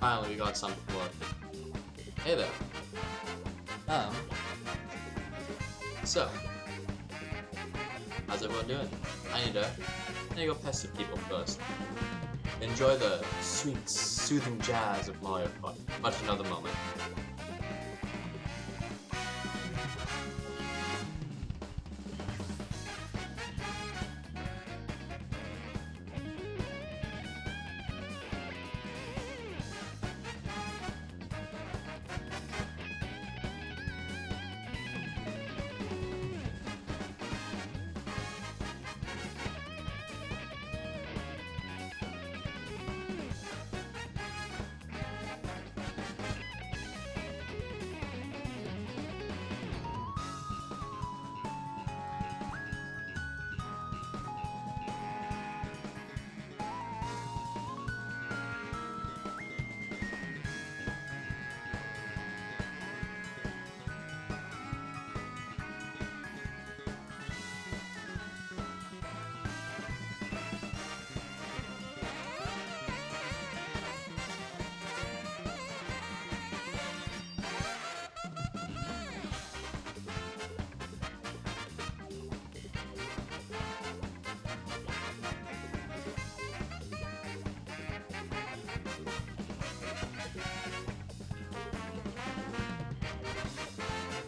finally we got something working. Hey there. So, how's everyone doing? I need to go pester people first. Enjoy the sweet, soothing jazz of Mario Kart. Much another moment.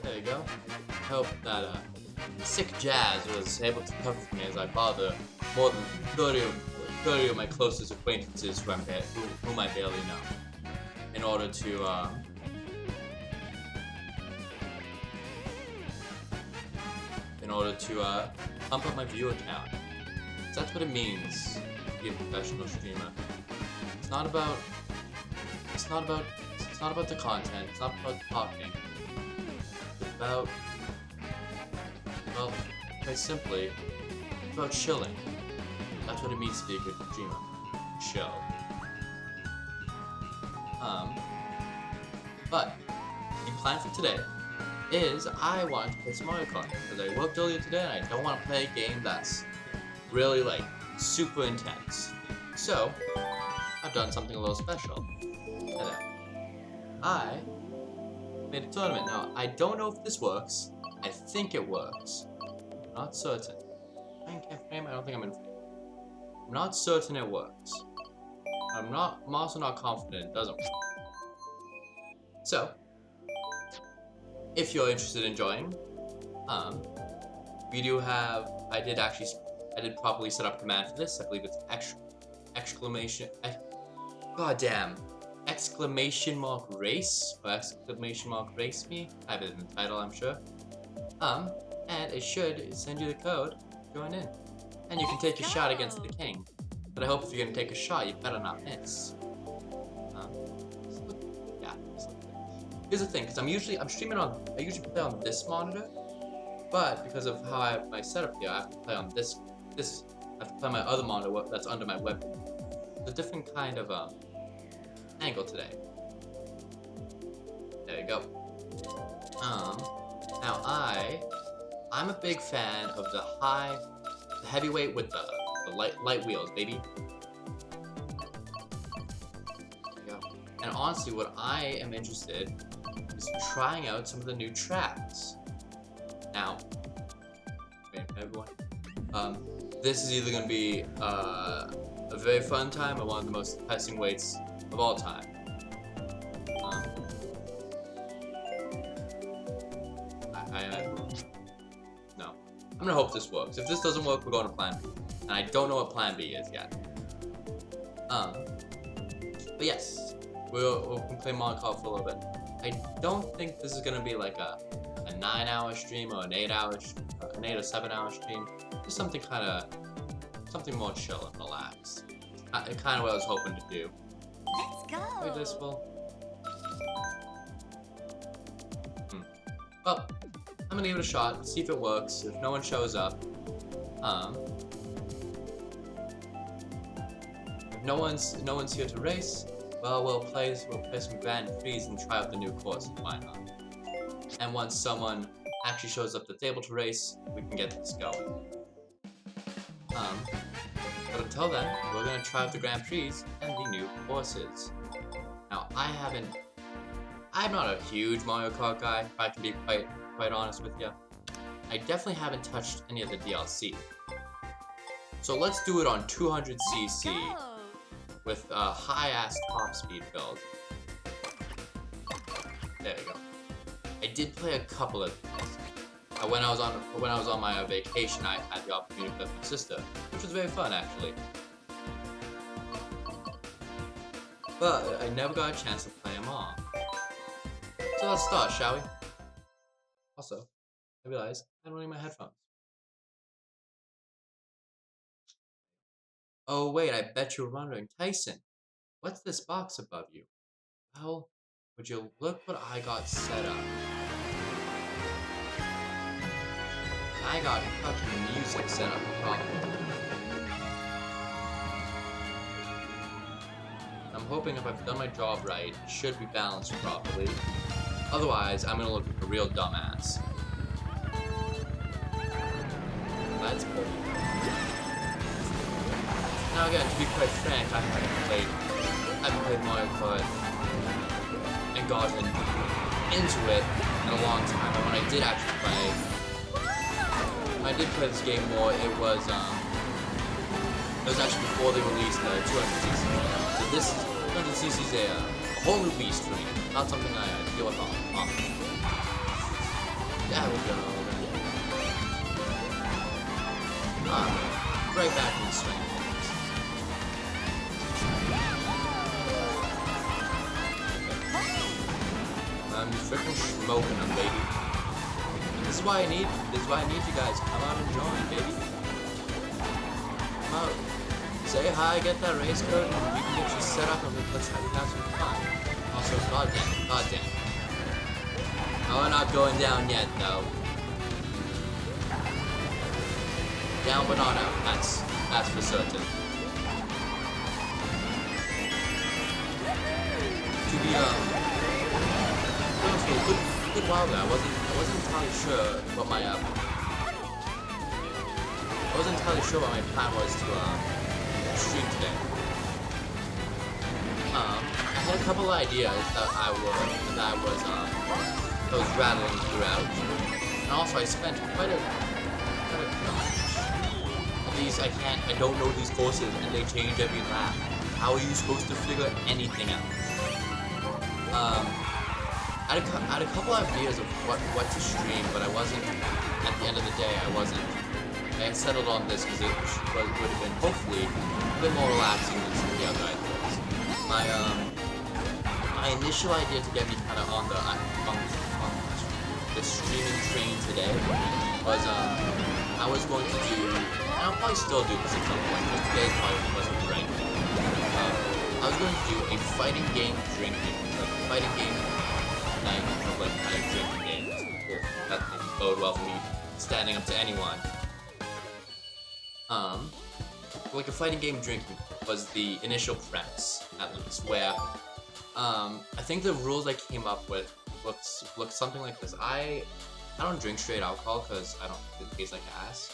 There you go. I hope that sick jazz was able to comfort me as I bother more than 30 of my closest acquaintances whom I barely know, in order to pump up my viewer count. So that's what it means to be a professional streamer. It's not about the content. It's not about talking. It's about, well, quite simply, it's about chilling. That's what it means to be a good streamer. Chill. But the plan for today is I wanted to play some Mario Kart because I worked earlier today and I don't want to play a game that's really like super intense. So I've done something a little special. I made a tournament. Now I don't know if this works. I think it works. I'm not certain. I can't frame. I don't think I'm in frame. I'm not certain it works. I'm also not confident it doesn't work. So, if you're interested in joining, we do have. I did properly set up command for this. I believe it's exclamation mark race or exclamation mark race me. I have it in the title, I'm sure. And it should send you the code. Join in, and you can take a shot against the king. But I hope if you're gonna take a shot, you better not miss. Here's the thing, because I usually play on this monitor, but because of how I have my setup here, I have to play on this. I have to play my other monitor that's under my webcam. It's a different kind of angle today. There you go. Now I'm a big fan of the heavyweight with the light wheels, baby. There you go. And honestly, what I am interested is trying out some of the new tracks. Now, everyone, this is either going to be a very fun time or one of the most depressing waits of all time. No. I'm gonna hope this works. If this doesn't work, we're going to plan B. And I don't know what plan B is yet. But yes, we'll play Mario Kart for a little bit. I don't think this is gonna be like a 9-hour stream or an 8 or 7-hour stream. Just something more chill and relaxed. Kind of what I was hoping to do. Let's go. Wait, this will. Well, I'm gonna give it a shot. See if it works. If no one shows up, if no one's here to race, well, we'll play some Grand Prix and try out the new course. Why not? And once someone actually shows up to the table to race, we can get this going. But until then, we're gonna try out the Grand Prix and the new courses. Now, I'm not a huge Mario Kart guy, if I can be quite honest with you. I definitely haven't touched any of the DLC. So let's do it on 200cc with a high-ass top speed build. There you go. I did play a couple of things. When I was on my vacation, I had the opportunity to play with my sister, which was very fun actually. But I never got a chance to play them all. So let's start, shall we? Also, I realized I'm running my headphones. Oh wait, I bet you're wondering, Tyson, what's this box above you? Well, would you look what I got set up? I got fucking music set up properly. I'm hoping if I've done my job right, it should be balanced properly. Otherwise, I'm gonna look like a real dumbass. That's pretty. Now again, to be quite frank, I haven't played Mario Kart and gotten into it in a long time. And when I did actually play this game more, it was actually before they released the 200cc. So this 200cc is a whole new beast for me, not something I deal with often. There we go. Right back in the swing. You freaking smoking them, baby. This is why I need you guys. Come out and join, baby. Come out. Say hi, get that race code, and we can get you set up and let's have some fun. Also, goddamn. No, we're not going down yet, though. Down but not out. That's for certain. To be honest, for a good while there, I wasn't entirely sure what my plan was to stream today. I had a couple of ideas that I was rattling throughout, and also I spent quite a these I don't know these courses and they change every lap. How are you supposed to figure anything out? I had a couple ideas of what to stream, but I wasn't. At the end of the day, I settled on this because it would have been hopefully a bit more relaxing than some of the other ideas. My initial idea to get me kind of on the streaming train today was I was going to do, and I'll probably still do this at some point, because today's probably wasn't right. I was going to do a fighting game night of like kind of drinking games. That didn't bode well for me standing up to anyone. Like a fighting game drinking was the initial premise, at least, where I think the rules I came up with look something like this. I don't drink straight alcohol because it tastes like ass.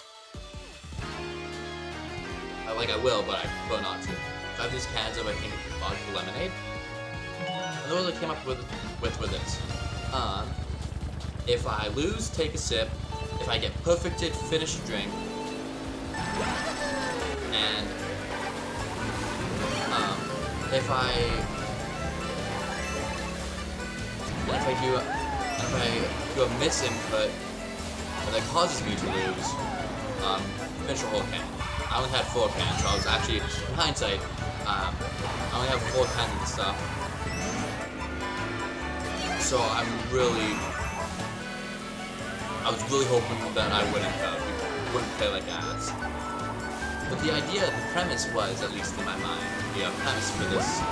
I will, but I prefer not to. So I have these cans of, I think, vodka lemonade. And the rules I came up with were this. If I lose, take a sip. If I get perfected, finish a drink. And if I do a misinput that causes me to lose, finish a whole can. I only had 4 cans, so I was actually, in hindsight, I only have 4 cans of the stuff. So I was really hoping that I wouldn't play like ass. But the premise was, at least in my mind, the premise for this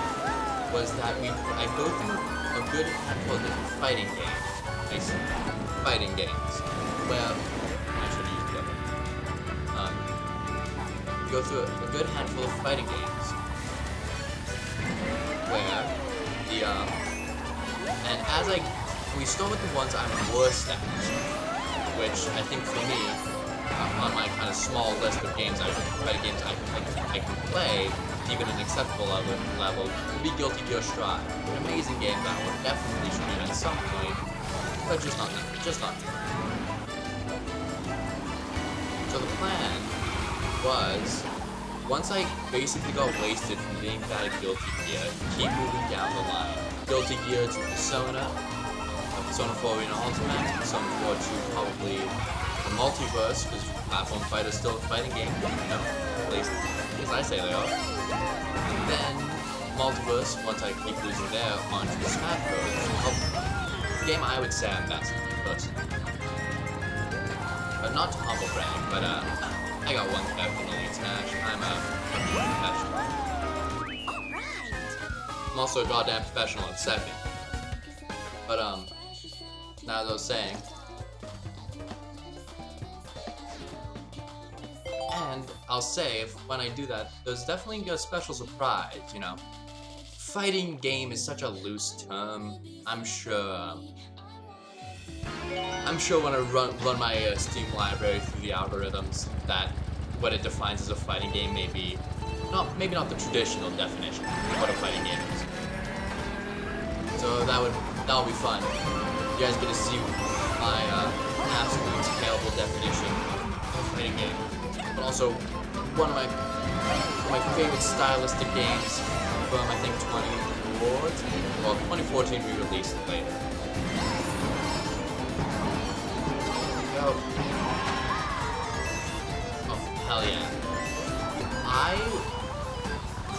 was that I go through a good handful of different fighting games, basically. Fighting games. Well, I should use the other. Go through a good handful of fighting games where we start with the ones I'm worst at, which I think for me on my kind of small list of games, fighting games I can play, even an acceptable level, would be Guilty Gear Strive. An amazing game that I would definitely stream at some point, but just not now. Just not now. So the plan was, once I basically got wasted from being bad at Guilty Gear, keep moving down the line. Guilty Gear to Persona, Persona 4 in Ultimate, Persona 4 to probably the Multiverse, because Platform Fighter is still a fighting game, you know, at least I say they are. And then Multiverse, once I keep losing there, onto the Smash Bros. The game I would say I'm best at, personally. But not to humble brag, but I got one definitely in Smash. I'm a professional. I'm also a goddamn professional at second. But now as I was saying, and I'll say when I do that, there's definitely a special surprise. You know, fighting game is such a loose term. I'm sure when I run my Steam library through the algorithms, that what it defines as a fighting game may be maybe not the traditional definition of what a fighting game is. So that'll be fun. You guys get to see my absolutely terrible definition of a fighting game, but also one of my favorite stylistic games from I think 2014. Well, 2014 re-released later. Oh, hell yeah.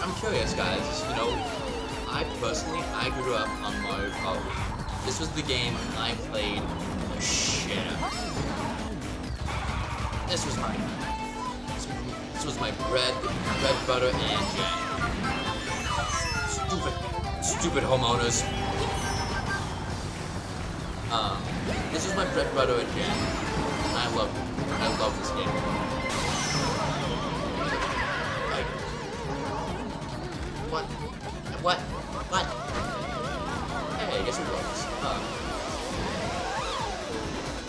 I'm curious, guys. You know, I grew up on Mario Kart. This was the game I played shit out. This was my bread, butter, and jam. Stupid homeowners. This is my bread, butter, and jam. I love this game. Like, what? Hey, I guess it works.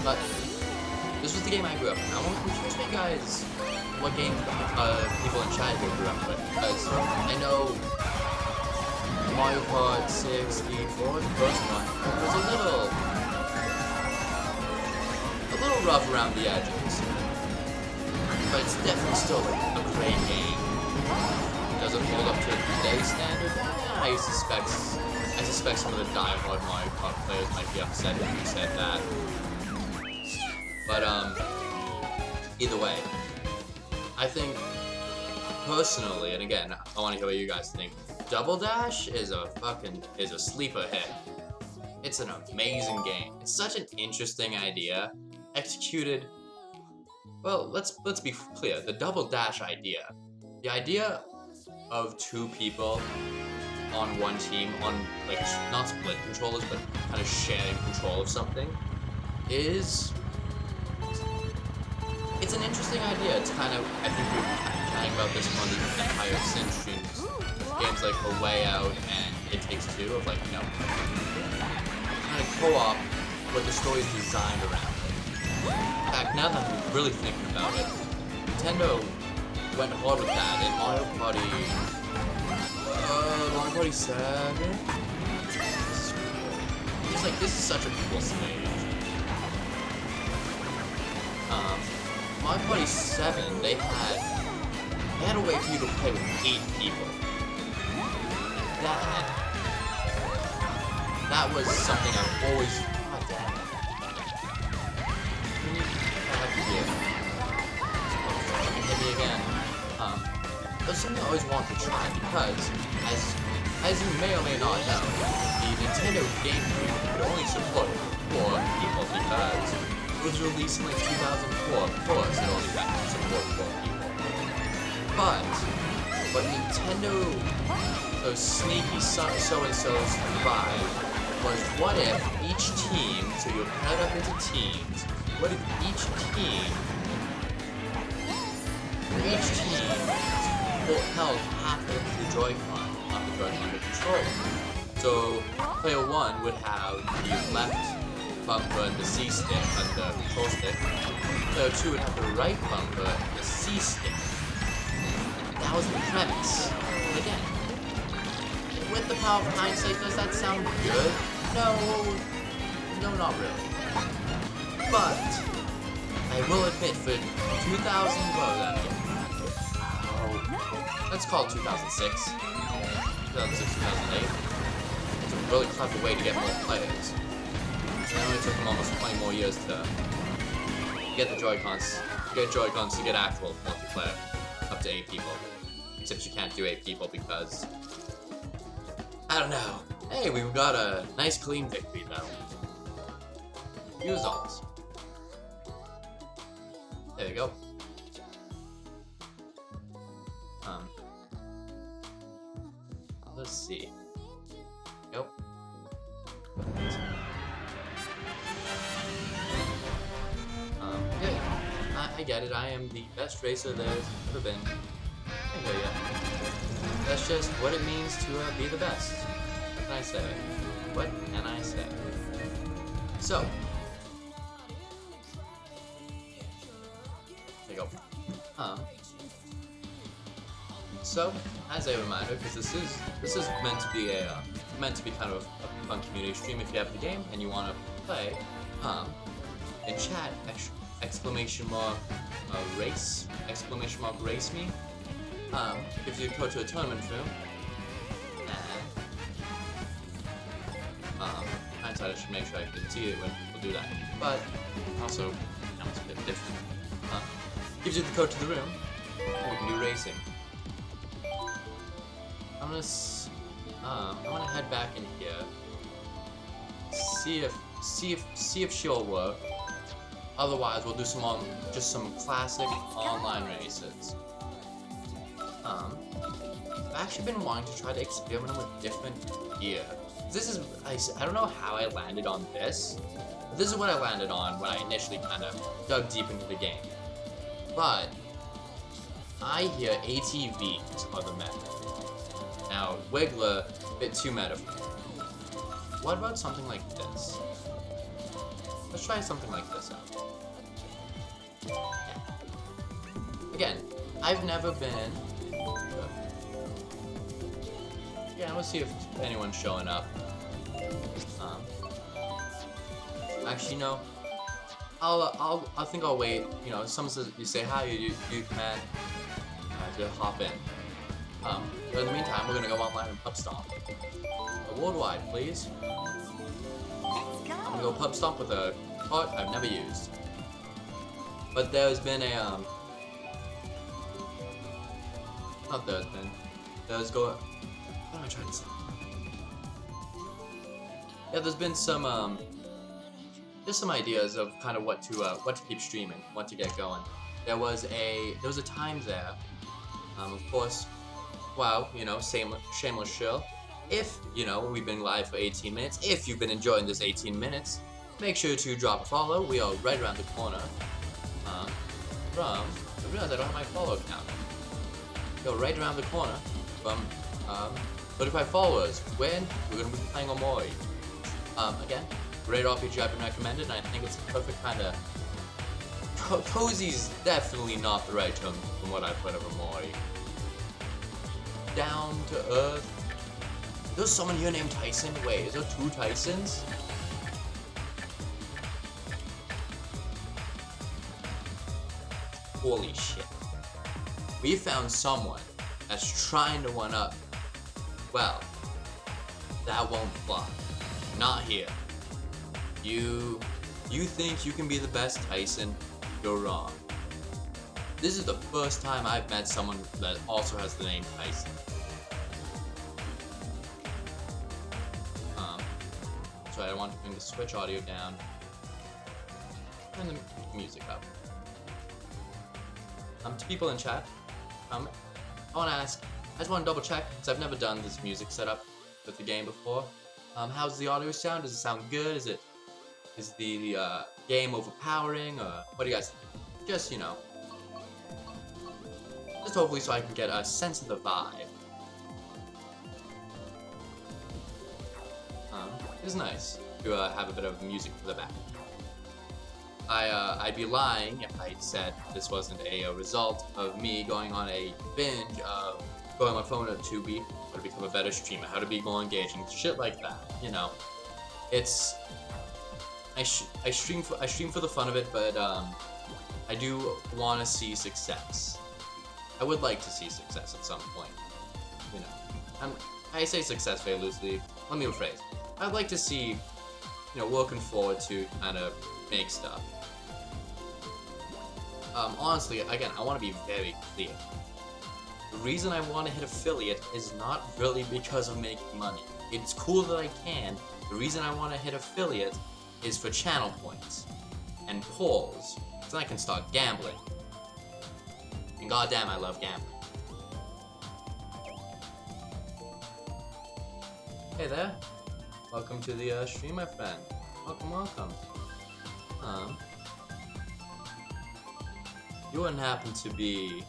But this was the game I grew up in. I want to show you guys what game people in chat here grew up with, because I know Mario Kart 64, the first one, was a little rough around the edges, but it's definitely still a great game. Does it hold up to today's standard? I suspect some of the die-hard Mario Kart players might be upset if you said that. But either way, I think personally, and again, I want to hear what you guys think. Double Dash is a sleeper hit. It's an amazing game. It's such an interesting idea. Executed, well, let's be clear. The Double Dash idea, the idea of two people on one team, on like not split controllers, but kind of sharing control of something, it's an interesting idea. It's kind of, I think we were chatting about this on the entire Sim streams, with games like A Way Out and It Takes Two, of like, you know, kind of co-op where the story's designed around. In fact, now that I'm really thinking about it, Nintendo went hard with that in Mario Party 7. It's like, this is such a cool stage. Mario Party 7, they had a way for you to play with 8 people. That was something I've always. God damn it. Hit me again. That's something I always wanted to try, because as you may or may not know, the Nintendo GameCube could only support 4 people, because it was released in like 2004. Of course, it only could support 4 people. But what Nintendo, those sneaky so-and-sos tried, was what if each team, so you're cut up into teams, what if each team held half of the Joy-Con on the controller. So player 1 would have the left bumper and the C stick and the control stick. Player 2 would have the right bumper and the C stick. And that was the premise. And again, with the power of hindsight, does that sound good? No, not really. But I will admit, for 2000, let's call it 2006, 2008. It's a really clever way to get more players. It only took them almost 20 more years to get the Joy-Cons, to get actual multiplayer up to 8 people. Except you can't do 8 people because, I don't know. Hey, we've got a nice clean victory though. Few results. There you go. Let's see. Yep. Okay. I get it. I am the best racer there's ever been. I hear ya. That's just what it means to be the best. What can I say? What can I say? So. There you go. So, as a reminder, because this is meant to be kind of a fun community stream. If you have the game and you want to play, in chat, exclamation mark race me. If you go to a tournament room, and hindsight, I should make sure I can see it when people do that. But also, it's a bit different. Gives you the code to the room, and we can do racing. I'm gonna head back in here. See if she'll work. Otherwise, we'll do just some classic online races. I've actually been wanting to try to experiment with different gear. I don't know how I landed on this. But this is what I landed on when I initially kind of dug deep into the game. But I hear ATVs are the method. Now, Wiggler, a bit too meta for me. What about something like this? Let's try something like this out. Yeah. Again, I've never been... Yeah, let's see if anyone's showing up. Actually, no. I think I'll wait. You know, someone says, you say hi, you command to hop in. But in the meantime, we're gonna go online and pub stomp. Worldwide, please. I'm gonna go pub stomp with a cart I've never used. But there's been a what am I trying to say? Yeah, there's been some just some ideas of kind of what to keep streaming, what to get going. There was a time there. Of course. Well, you know, shameless shill. If, you know, we've been live for 18 minutes, if you've been enjoying this 18 minutes, make sure to drop a follow. We are right around the corner I realize I don't have my follow count. Go right around the corner from 35 followers. When we're going to be playing Omori. Again, great RPG I've been recommended, and I think it's a perfect kind of... Cozy's definitely not the right term from what I've heard of Omori. Down to earth. There's someone here named Tyson. Wait, is there 2 Tysons? Holy shit. We found someone that's trying to one up. Well, that won't fly. Not here. You think you can be the best Tyson? You're wrong. This is the first time I've met someone that also has the name Tyson. So I want to bring the Switch audio down and the music up. To people in chat, I want to ask, I just want to double check, because I've never done this music setup with the game before. How's the audio sound? Does it sound good? Is the game overpowering, or what do you guys think? Just, you know, just hopefully so I can get a sense of the vibe. It's nice. to have a bit of music for the back. I'd be lying if I said this wasn't a result of me going on a binge of going on my phone at Tubi, how to become a better streamer, how to be more engaging, shit like that. You know, it's I stream for the fun of it, but I do want to see success. I would like to see success at some point. You know, I say success very loosely. Let me rephrase. I'd like to see, you know, working forward to kind of make stuff. Honestly, again, I want to be very clear. The reason I want to hit affiliate is not really because of making money. It's cool that I can. The reason I want to hit affiliate is for channel points and polls, so then I can start gambling. And goddamn, I love gambling. Hey there. Welcome to the stream, my friend. Welcome, welcome. You wouldn't happen to be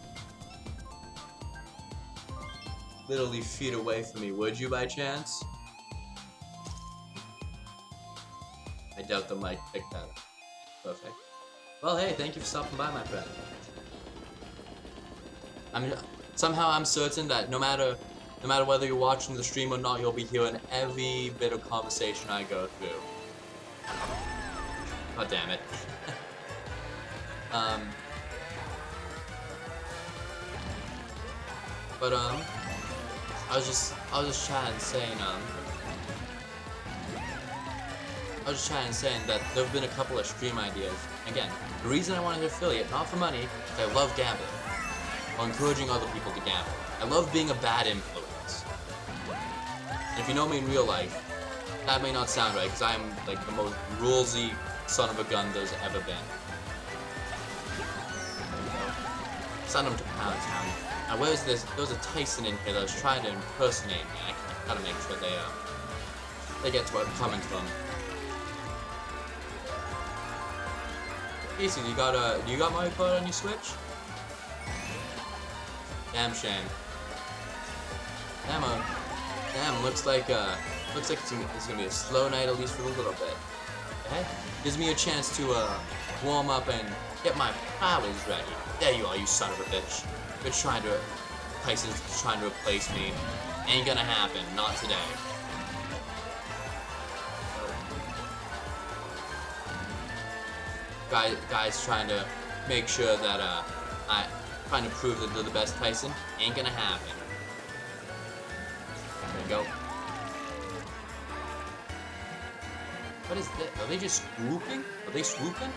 literally feet away from me, would you, by chance? I doubt the mic picked that up. Perfect. Well, hey, thank you for stopping by, my friend. Somehow I'm certain that no matter whether you're watching the stream or not, you'll be hearing every bit of conversation I go through. God damn it. But I was just chatting saying that there have been a couple of stream ideas. Again, the reason I wanted to affiliate, not for money, is I love gambling. While encouraging other people to gamble. I love being a bad influence. And if you know me in real life, that may not sound right, because I'm like the most rulesy son of a gun there's ever been. Send him to Pound Town. Now where's this? There was a Tyson in here that was trying to impersonate me. I gotta make sure they get to what I'm coming to them. Casey, do you got Mario Kart on your Switch? Damn shame. Damn, looks like it's gonna be a slow night, at least for a little bit. Okay? Gives me a chance to warm up and get my powers ready. There you are, you son of a bitch. Tyson's trying to replace me. Ain't gonna happen, not today. Guys trying to make sure that trying to prove that they're the best Tyson. Ain't gonna happen. There we go. What is that? Are they just swooping? Are they swooping?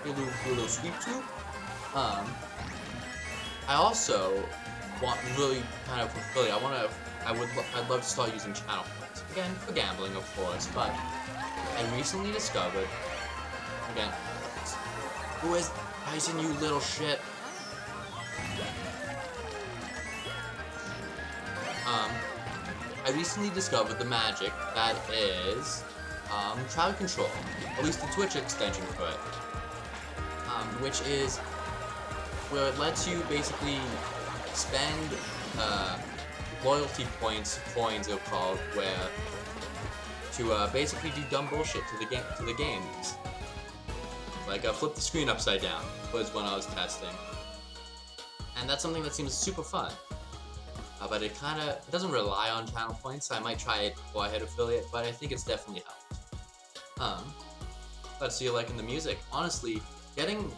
Do a little sweep swoop? I also want really kind of fulfilling. I'd love to start using channel points. Again, for gambling, of course, but I recently discovered, again, who is Tyson, you little shit? I recently discovered the magic that is crowd control, at least the Twitch extension for it, which is where it lets you basically spend loyalty points, coins are called, where to basically do dumb bullshit to the games. Like flip the screen upside down was when I was testing, and that's something that seems super fun. But it doesn't rely on channel points. I might try it before I hit affiliate, but I think it's definitely helped. Let's see, like in the music, honestly, getting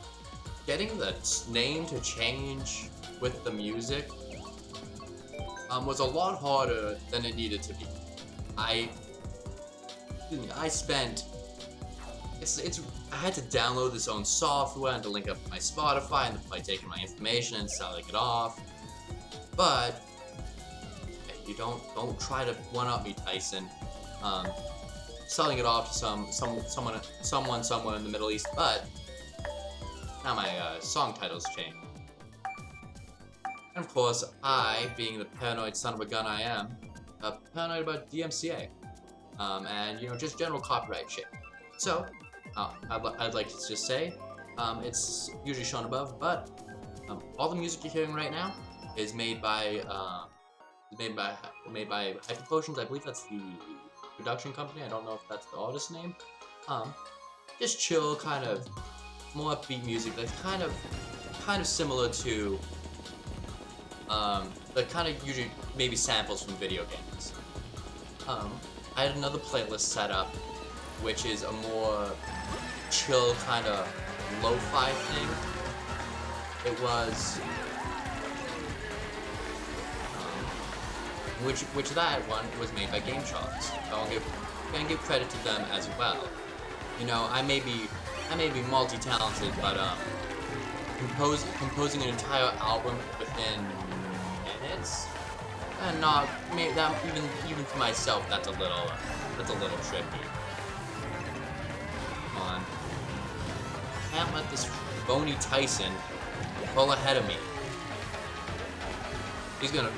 the name to change with the music was a lot harder than it needed to be. I had to download this own software and to link up my Spotify and by taking my information and selling it off. But you don't try to one-up me, Tyson. Selling it off to someone somewhere in the Middle East, but now my song title's changed. And of course, I, being the paranoid son of a gun I am, paranoid about DMCA, and just general copyright shit. So, I'd like to just say, it's usually shown above, but all the music you're hearing right now is made by Hyper Potions. I believe that's production company. I don't know if that's the artist's name. Just chill, kind of more upbeat music that's kind of similar to the kind of usually maybe samples from video games. I had another playlist set up, which is a more chill kind of lo-fi thing. It was which that one was made by Game Sharks. So I'm gonna give credit to them as well. You know, I may be multi-talented, but composing an entire album within minutes, and not that even for myself, that's a little tricky. Come on, can't let this bony Tyson pull ahead of me. He's gonna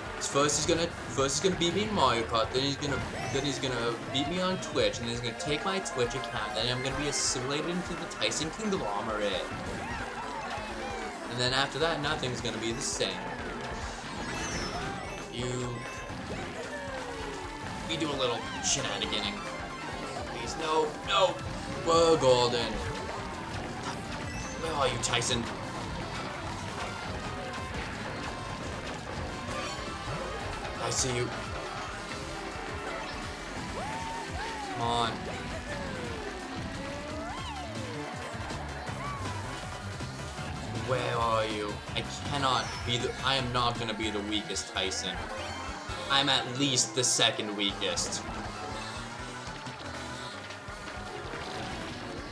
beat me in Mario Kart, then he's gonna beat me on Twitch, and then he's gonna take my Twitch account, then I'm gonna be assimilated into the Tyson conglomerate. And then after that, nothing's gonna be the same. We do a little shenaniganing. Please, no. Whoa, Golden. Where are you, Tyson? I see you. Come on. Where are you? I am not gonna be the weakest Tyson. I'm at least the second weakest.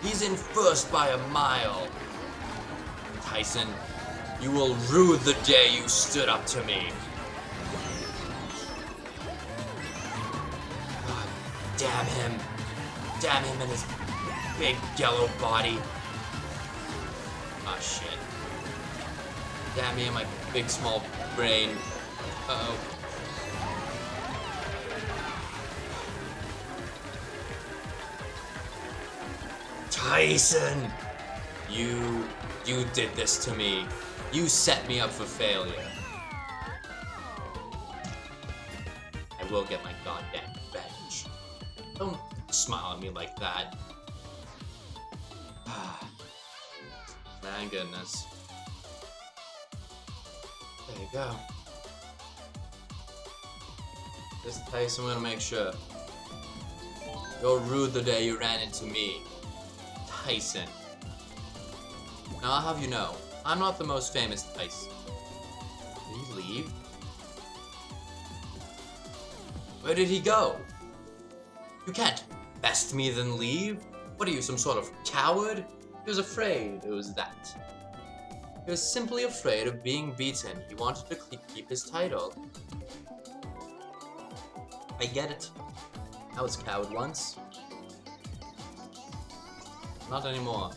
He's in first by a mile. Tyson, you will rue the day you stood up to me. God damn him. Damn him and his big yellow body. Ah, shit. Damn me and my big small brain. Uh-oh. Tyson! You did this to me. You set me up for failure. I will get my goddamn revenge. Don't smile at me like that. Thank goodness. There you go. This Tyson, I'm gonna make sure. You're rude the day you ran into me. Tyson. Now I'll have you know, I'm not the most famous Tyson. Did he leave? Where did he go? You can't best me then leave. What are you, some sort of coward? He was afraid, it was that. He was simply afraid of being beaten. He wanted to keep his title. I get it. I was a coward once. Not anymore.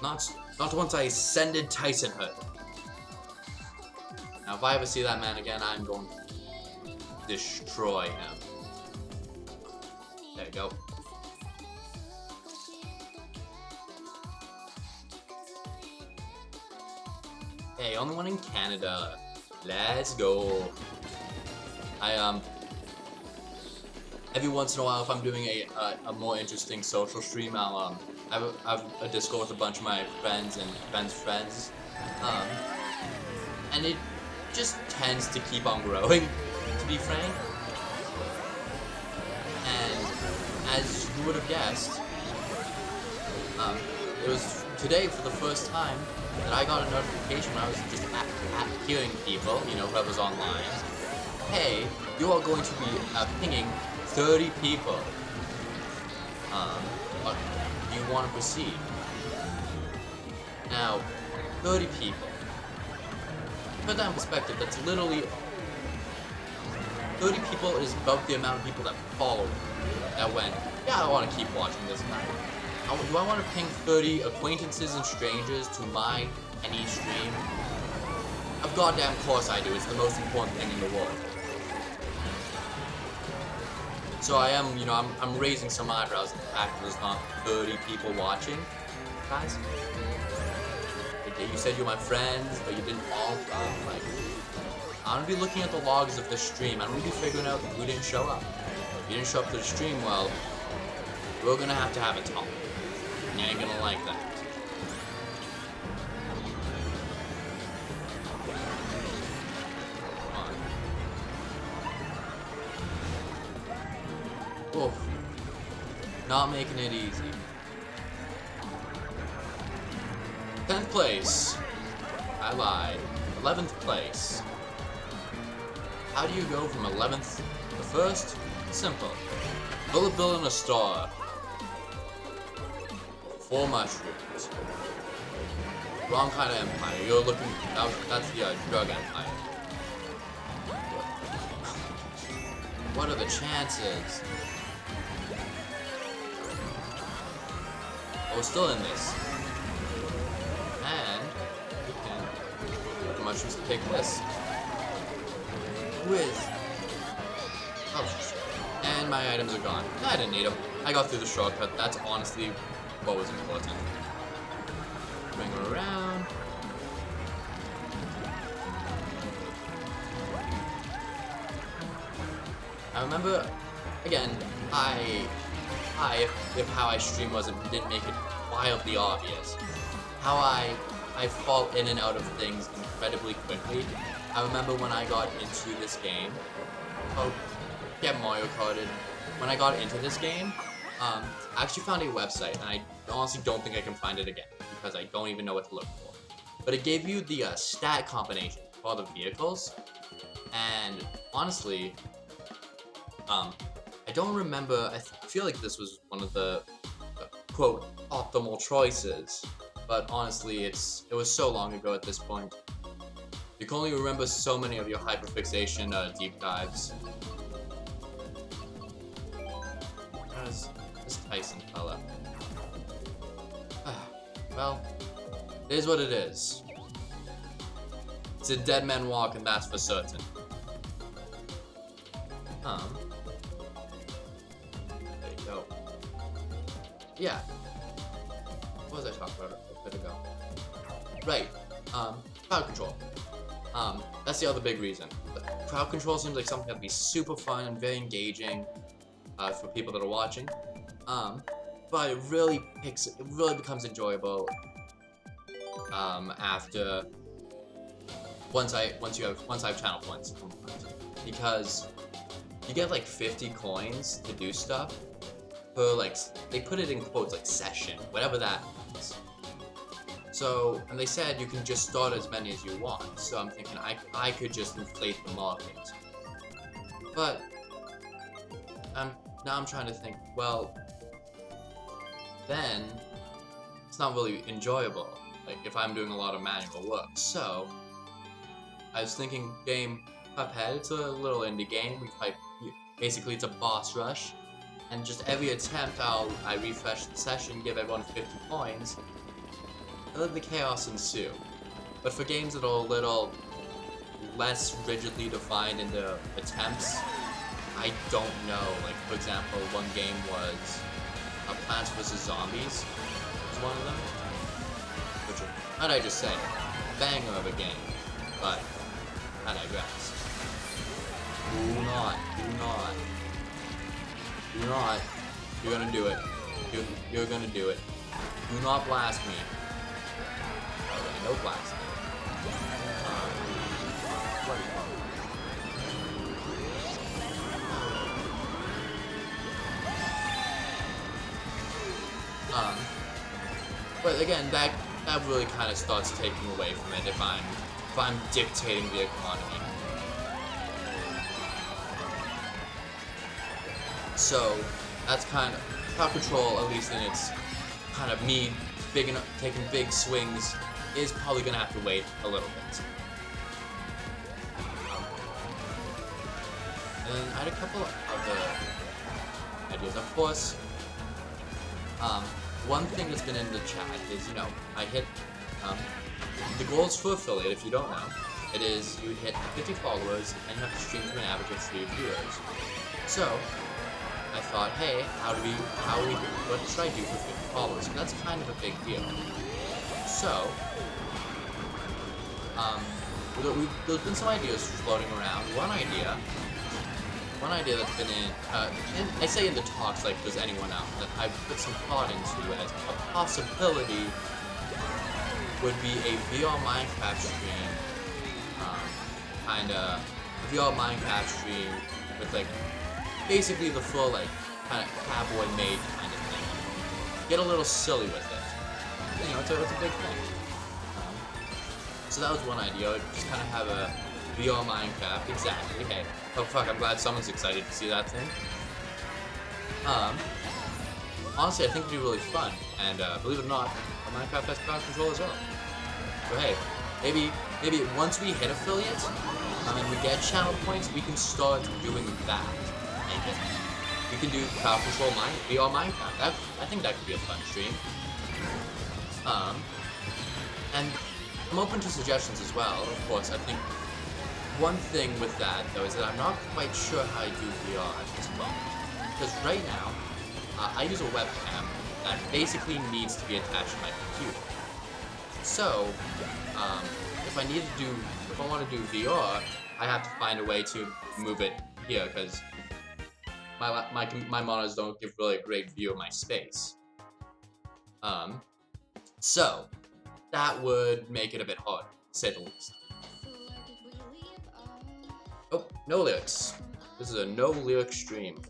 Not once I ascended Tysonhood. Now if I ever see that man again, I'm going to destroy him. There you go. Hey, only one in Canada. Let's go. Every once in a while, if I'm doing a more interesting social stream, I'll have a Discord with a bunch of my friends and friends, and it just tends to keep on growing, to be frank. And as you would have guessed, it was today for the first time that I got a notification when I was just hearing people, you know, whoever's online. Hey, you are going to be pinging 30 people. Do you want to proceed? Now, 30 people. Put that in perspective, that's literally 30 people is about the amount of people that follow me. That went, yeah, I want to keep watching this guy. Do I want to ping 30 acquaintances and strangers to my any stream? Of goddamn course I do. It's the most important thing in the world. So I am, you know, I'm raising some eyebrows at the fact that there's not 30 people watching, guys. You said you're my friends, but you didn't all like. I'm gonna be looking at the logs of this stream. I'm gonna be figuring out who didn't show up. you didn't show up to the stream, well, we're gonna have to have a talk. You ain't gonna like that. Come on. Oof. Not making it easy. 10th place. I lied. 11th place. How do you go from 11th to 1st? Simple. Bullet bill and a star. 4 mushrooms. Wrong kind of empire. You're looking. That's the drug empire. What are the chances? Oh, we're still in this. And we can get the mushrooms to take this. With. Oh, and my items are gone. I didn't need them. I got through the shortcut. That's honestly what was important. Bring her around. I remember, again, if how I stream didn't make it wildly obvious, how I fall in and out of things incredibly quickly. I remember when I got into this game, get Mario Karted. When I got into this game, I actually found a website, and I honestly don't think I can find it again, because I don't even know what to look for. But it gave you the stat combination for all the vehicles, and honestly, I don't remember, I feel like this was one of the, quote, optimal choices, but honestly, it was so long ago at this point. You can only remember so many of your hyperfixation deep dives. How's this Tyson fella? Well, it is what it is. It's a dead man walk, and that's for certain. There you go. Yeah. What was I talking about a bit ago? Right. Crowd control. That's the other big reason. But crowd control seems like something that'd be super fun and very engaging for people that are watching. But it really becomes enjoyable after once I have channel points, because you get like 50 coins to do stuff per, like, they put it in quotes, like, session, whatever that means. So, and they said you can just start as many as you want, so I'm thinking I could just inflate the market. But now I'm trying to think, well, then it's not really enjoyable, like, if I'm doing a lot of manual work. So I was thinking game Cuphead, it's a little indie game. Basically it's a boss rush, and just every attempt I refresh the session, give everyone 50 coins, and let the chaos ensue. But for games that are a little less rigidly defined in their attempts, I don't know. Like, for example, one game was Plants vs. Zombies was one of them. Which, how'd I just say? Banger of a game. But I digress. Do not. You're gonna do it. You're gonna do it. Do not blast me. Okay, no blasting. But again, that really kind of starts taking away from it if I'm dictating the economy. So that's kind of crowd control, at least in its kind of me taking big swings, is probably gonna have to wait a little bit. And then I had a couple of other ideas. Of course, one thing that's been in the chat is, I hit, the goals for affiliate, if you don't know, it is you hit 50 followers and you have to stream to an average of 3 viewers. So I thought, hey, what should I do for 50 followers? And that's kind of a big deal. So, there's been some ideas floating around. One idea one idea that's been I say in the talks like there's anyone out that I've put some thought into as a possibility would be a VR Minecraft stream, kinda VR Minecraft stream with like basically the full like kind of cowboy made kind of thing. Get a little silly with it. You know, it's a big thing. So that was one idea. Just kind of have a VR Minecraft. Exactly. Hey. Oh fuck! I'm glad someone's excited to see that thing. Honestly, I think it'd be really fun. And believe it or not, Minecraft has crowd control as well. So hey, maybe once we hit affiliate, and we get channel points, we can start doing that. Maybe. We can do crowd control VR Minecraft. I think that could be a fun stream. And I'm open to suggestions as well. Of course, I think one thing with that though is that I'm not quite sure how I do VR at this moment. Because right now, I use a webcam that basically needs to be attached to my computer. So, if I want to do VR, I have to find a way to move it here because my monitors don't give really a great view of my space. So that would make it a bit hard, to say the least. Oh, no lyrics. This is a no lyrics stream.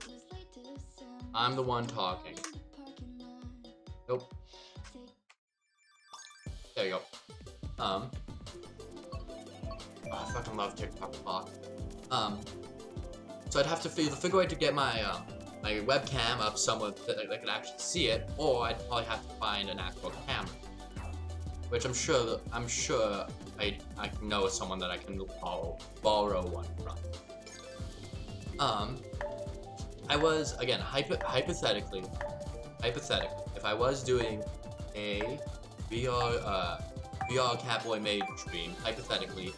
I'm the one talking. Nope. There you go. I fucking love TikTok talk. So I'd have to figure a way to get my my webcam up somewhere that I could actually see it, or I'd probably have to find an actual camera, which I'm sure I can know someone that I can borrow one from. I was again hypothetically, if I was doing a VR Catboy Made stream, hypothetically,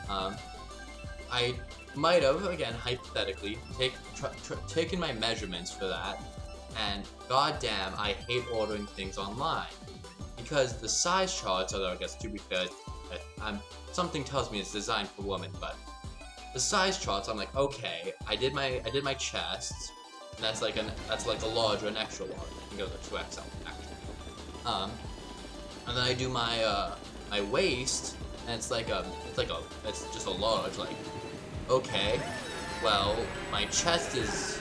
I might have, again, hypothetically, taken my measurements for that, and goddamn, I hate ordering things online. Because the size charts, although I guess to be fair, something tells me it's designed for women, but the size charts, I'm like, okay, I did my chest, and that's like a large or an extra large. I think it was a 2XL actually. And then I do my my waist, and it's just a large, like, okay, well, my chest is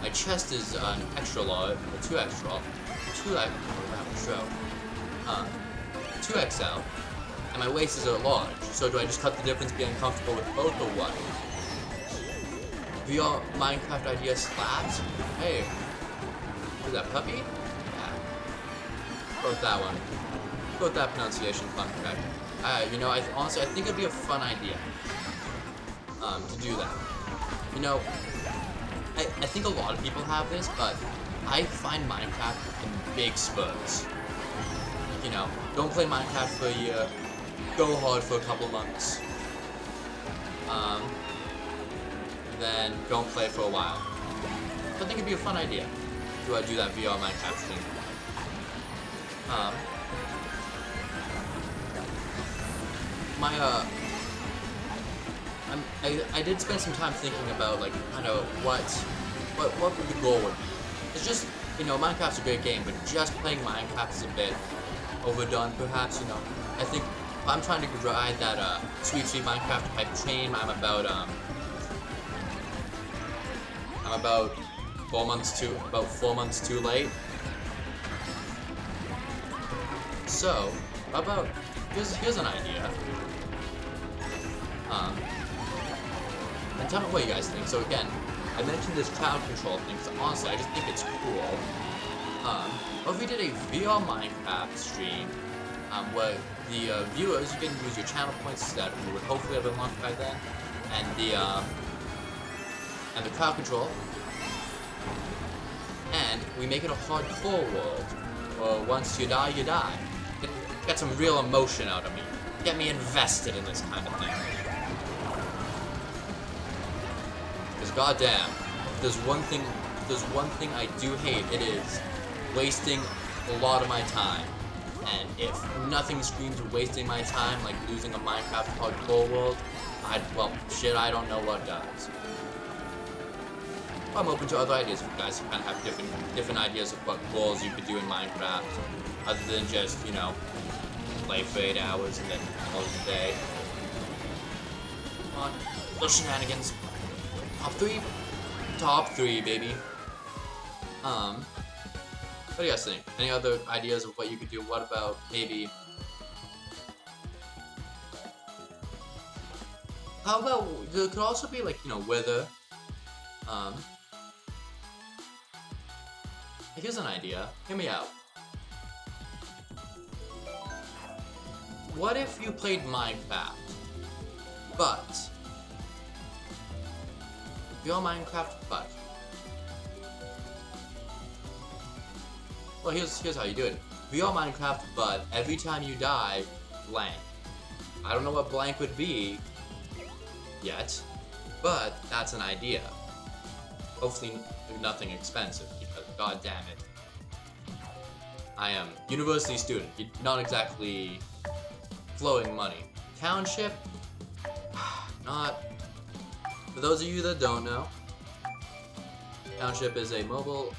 an extra large, a 2XL, 2XL, and my waist is a large. So do I just cut the difference, be uncomfortable with both, or what? VR Minecraft idea slaps? Hey, is that puppy? Yeah. Go with that one. Go with that pronunciation, fun correct. You know, honestly, I think it'd be a fun idea. To do that. You know, I think a lot of people have this, but I find Minecraft in big spurts. You know, don't play Minecraft for a year, go hard for a couple months, then don't play for a while. So I think it'd be a fun idea to do that VR Minecraft thing. I did spend some time thinking about, like, kind of what would the goal would be. It's just, you know, Minecraft's a great game, but just playing Minecraft is a bit overdone, perhaps, you know. I think if I'm trying to ride that sweet Minecraft hype train, I'm about 4 months too late. So, here's an idea. And tell me what you guys think. So again, I mentioned this crowd control thing, because honestly, I just think it's cool. What if we did a VR Minecraft stream, where the viewers, you can use your channel points that we would hopefully have unlocked by then, and the crowd control, and we make it a hardcore world, where once you die, you die. Get some real emotion out of me. Get me invested in this kind of thing. Because goddamn, if there's one thing I do hate, it is wasting a lot of my time. And if nothing screams wasting my time, like losing a Minecraft hardcore world, well, shit, I don't know what does. I'm open to other ideas. If you guys kind of have different ideas of what goals you could do in Minecraft, other than just, you know, play for 8 hours and then call it a day. Come on, little shenanigans. Top 3? Top 3, baby. What do you guys think? Any other ideas of what you could do? What about maybe... How about, there could also be like, you know, weather. Here's an idea. Hear me out. What if you played Minecraft, but your Minecraft, but well, here's how you do it. Your Minecraft, but every time you die, blank. I don't know what blank would be yet, but that's an idea. Hopefully, nothing expensive, because god damn it, I am university student, not exactly flowing money. Township, not. For those of you that don't know, Township is a mobile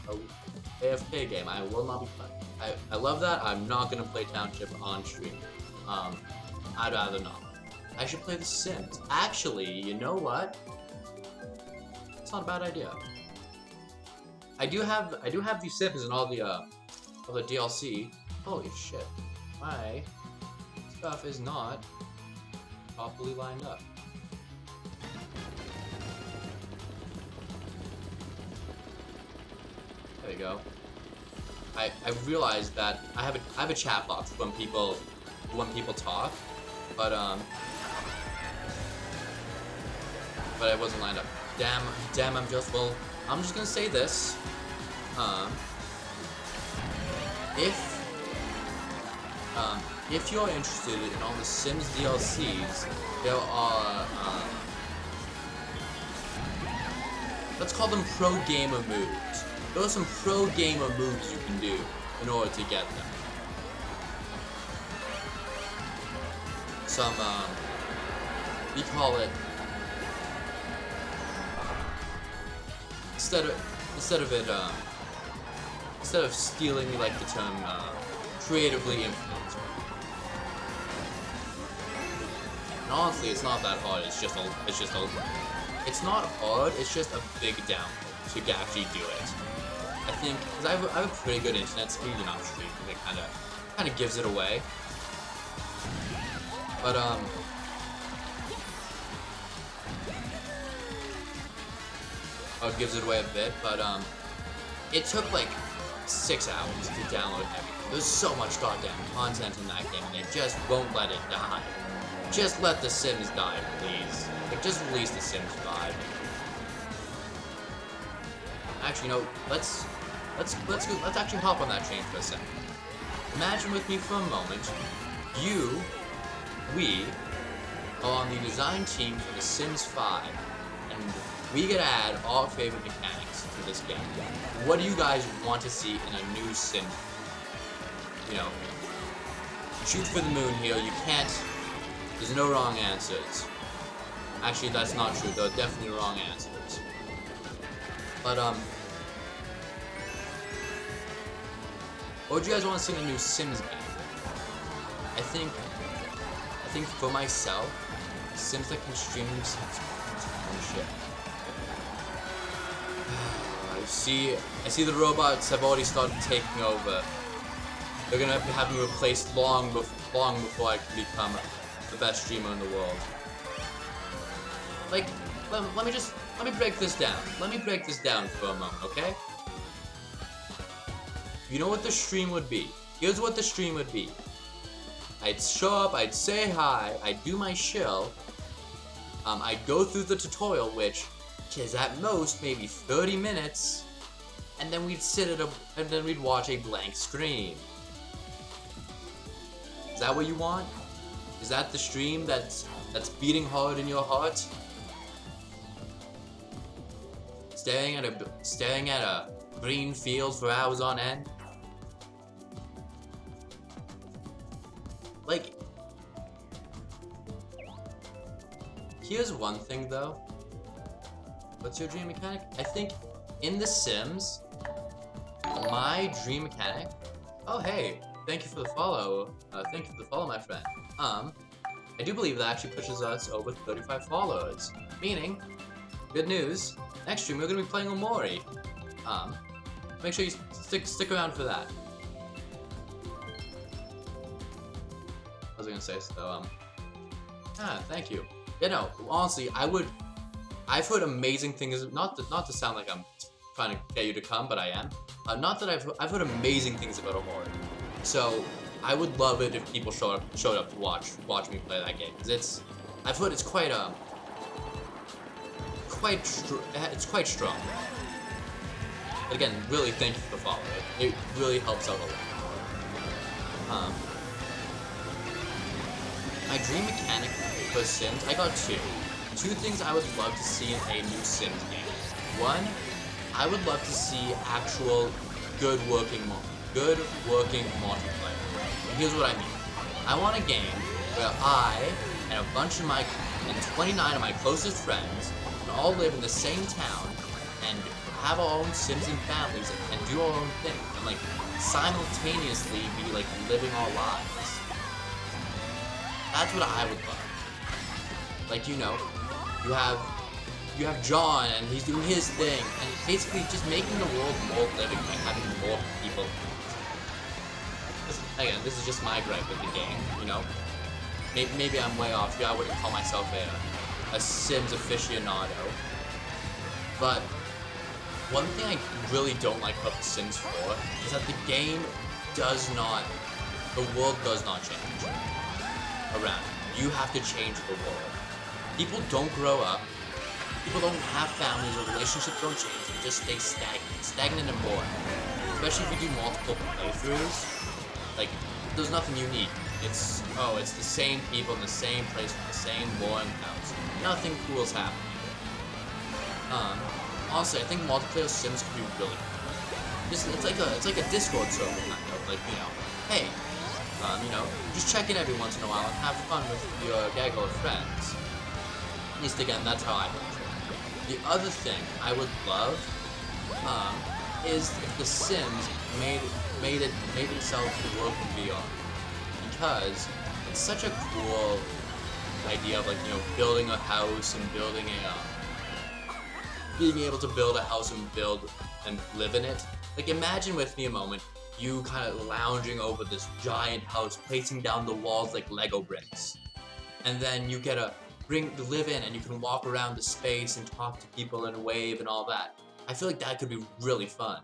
AFK game. I will not be playing. I love that. I'm not gonna play Township on stream. I'd rather not. I should play The Sims. Actually, you know what? It's not a bad idea. I do have The Sims and all the DLC. Holy shit! My stuff is not properly lined up. There we go. I realized that I have a chat box when people talk, but it wasn't lined up. Damn, I'm just gonna say this. If you're interested in all the Sims DLCs, there are let's call them pro gamer moves. There are some pro gamer moves you can do in order to get them. Some we call it, instead of stealing like the term creatively influenced. And honestly, it's not that hard. It's not hard. It's just a big download to actually do it. I think because I have a pretty good internet speed, and I'm streaming. It kind of gives it away. But it gives it away a bit. But it took like 6 hours to download everything. There's so much goddamn content in that game, and they just won't let it die. Just let The Sims die, please. Like, just release The Sims 5. Actually, no. Let's actually hop on that train for a second. Imagine with me for a moment. We are on the design team for The Sims 5, and we get to add our favorite mechanics to this game. What do you guys want to see in a new Sim? You know, shoot for the moon here. You can't. There's no wrong answers. Actually, that's not true. There are definitely wrong answers. But what would you guys want to see in a new Sims game? I think for myself, Sims that can stream Sims shit. I see the robots have already started taking over. They're gonna have me replaced long before I can become the best streamer in the world. Like, let me break this down. Let me break this down for a moment, okay? You know what the stream would be. Here's what the stream would be. I'd show up, I'd say hi, I'd do my shill, I'd go through the tutorial, which is at most maybe 30 minutes, and then we'd watch a blank screen. Is that what you want? Is that the stream that's beating hard in your heart? Staring at a green field for hours on end? Like, here's one thing though. What's your dream mechanic? I think in The Sims, my dream mechanic. Oh hey, thank you for the follow. Thank you for the follow, my friend. I do believe that actually pushes us over 35 followers. Meaning, good news. Next stream we're gonna be playing Omori. Make sure you stick around for that. I was gonna say so. Thank you. Yeah, no, honestly, I've heard amazing things. Not to sound like I'm trying to get you to come, but I am. Not that I've heard amazing things about Omori. So I would love it if people showed up to watch me play that game. Cause I've heard it's quite strong. But again, really thank you for the follow. It really helps out a lot. My dream mechanic for Sims, I got two. Two things I would love to see in a new Sims game. One, I would love to see actual good working multiplayer. And here's what I mean. I want a game where I and 29 of my closest friends can all live in the same town and have our own Sims and families and do our own thing and like simultaneously be like living our lives. That's what I would love. Like, you know, you have John and he's doing his thing and basically just making the world more living by having more people. Again, this is just my gripe with the game, you know. Maybe I'm way off here. I wouldn't call myself a Sims aficionado. But one thing I really don't like about The Sims 4 is that the world does not change around. You have to change the world. People don't grow up. People don't have families or relationships don't change. They just stay stagnant and boring. Especially if you do multiple playthroughs. Like, there's nothing unique. It's the same people in the same place with the same boring house. Nothing cool is happening. Honestly, I think multiplayer Sims could be really cool. It's like a Discord server kind of. Like, you know, hey, you know, just check in every once in a while and have fun with your gaggle of friends. At least again, that's how I picture it. The other thing I would love is if The Sims made itself to work in VR, because it's such a cool idea of, like, you know, building a house and building being able to build a house and live in it. Like, imagine with me a moment you kind of lounging over this giant house, placing down the walls like Lego bricks, and then you get to live in, and you can walk around the space and talk to people and wave and all that. I feel like that could be really fun.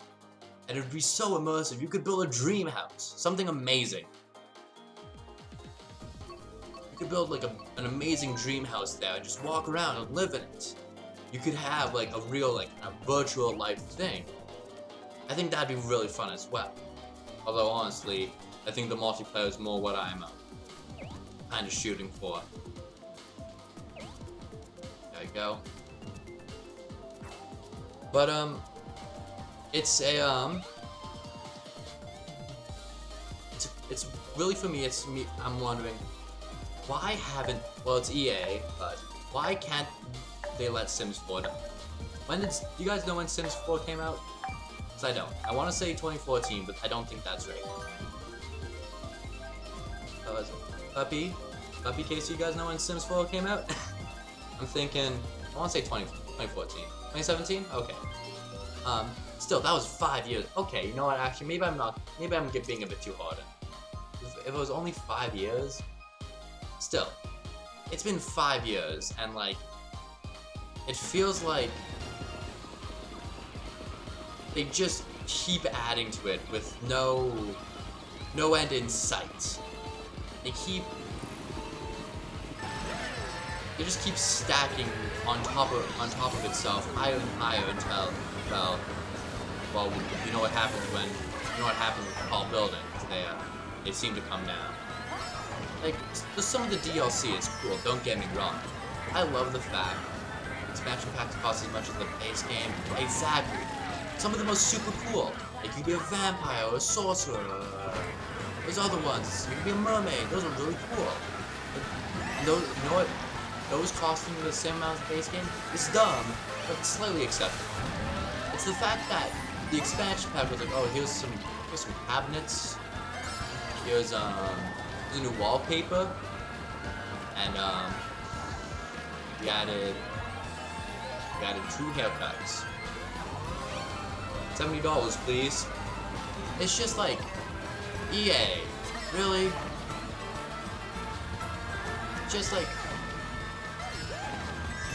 And it would be so immersive. You could build a dream house. Something amazing. You could build like an amazing dream house there and just walk around and live in it. You could have like a real, like, a virtual life thing. I think that'd be really fun as well. Although honestly, I think the multiplayer is more what I'm kind of shooting for. There you go. But it's really, for me, I'm wondering why haven't, well, it's EA, but why can't they let Sims 4 done? Do you guys know when Sims 4 came out? Because I don't. I want to say 2014, but I don't think that's right. Puppy Casey, you guys know when Sims 4 came out? I'm thinking, I want to say 2014. 2017? Okay. Still, that was 5 years. Okay, you know what, actually, maybe I'm being a bit too hard. If it was only 5 years, still, it's been 5 years, and, like, it feels like they just keep adding to it with no end in sight. They just keep stacking on top of itself, higher and higher until, well, you know what happens with tall buildings. They seem to come down. Like, some of the DLC is cool, don't get me wrong. I love the fact expansion packs cost as much as the base game. Exactly. Some of them are super cool. Like, you can be a vampire or a sorcerer. There's other ones. You can be a mermaid. Those are really cool. And those, you know what? Those costing the same amount as the base game? It's dumb, but slightly acceptable. It's the fact that the expansion pack was like, oh, here's some cabinets. Here's a new wallpaper, and we added 2 haircuts. $70, please. It's just like, EA, really? Just like,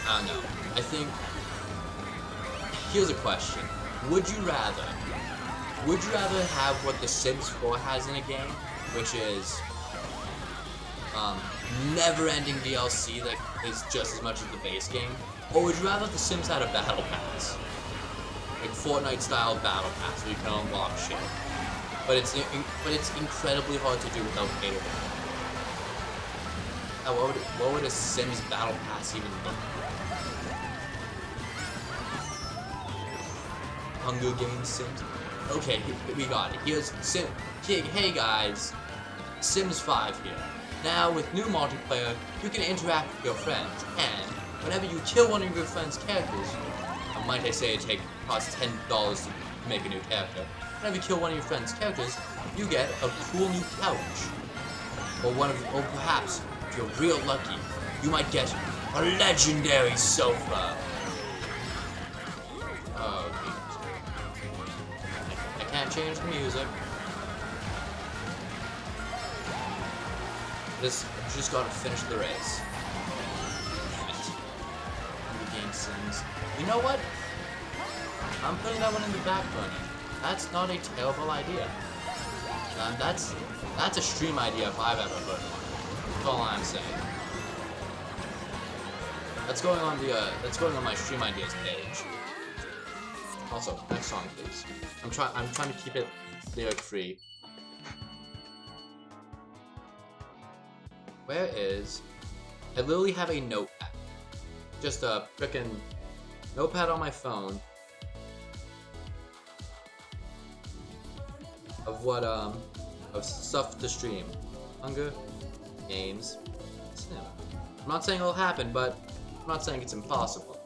I don't know. I think, here's a question. Would you rather have what The Sims 4 has in a game, which is never-ending DLC that is just as much as the base game, or would you rather The Sims had a battle pass, like Fortnite-style battle pass, where you can unlock shit, but it's incredibly hard to do without pay to win. Now, what would a Sims battle pass even look like? Hunger Games Sims. Okay, we got it. Hey guys, Sims 5 here. Now with new multiplayer, you can interact with your friends, and whenever you kill one of your friends' characters, and might I say it costs $10 to make a new character. Whenever you kill one of your friends' characters, you get a cool new couch, or perhaps if you're real lucky, you might get a legendary sofa. Oh, I can't change the music. I've just gotta finish the race. Damn it. New game Sims. You know what? I'm putting that one in the back burner. That's not a terrible idea. That's a stream idea if I've ever heard one. That's all I'm saying. That's going on my stream ideas page. Also, next song, please. I'm trying to keep it lyric free. Where is? I literally have a notepad. Just a frickin' notepad on my phone. Of stuff to stream. Hunger Games Sim. I'm not saying it'll happen, but I'm not saying it's impossible.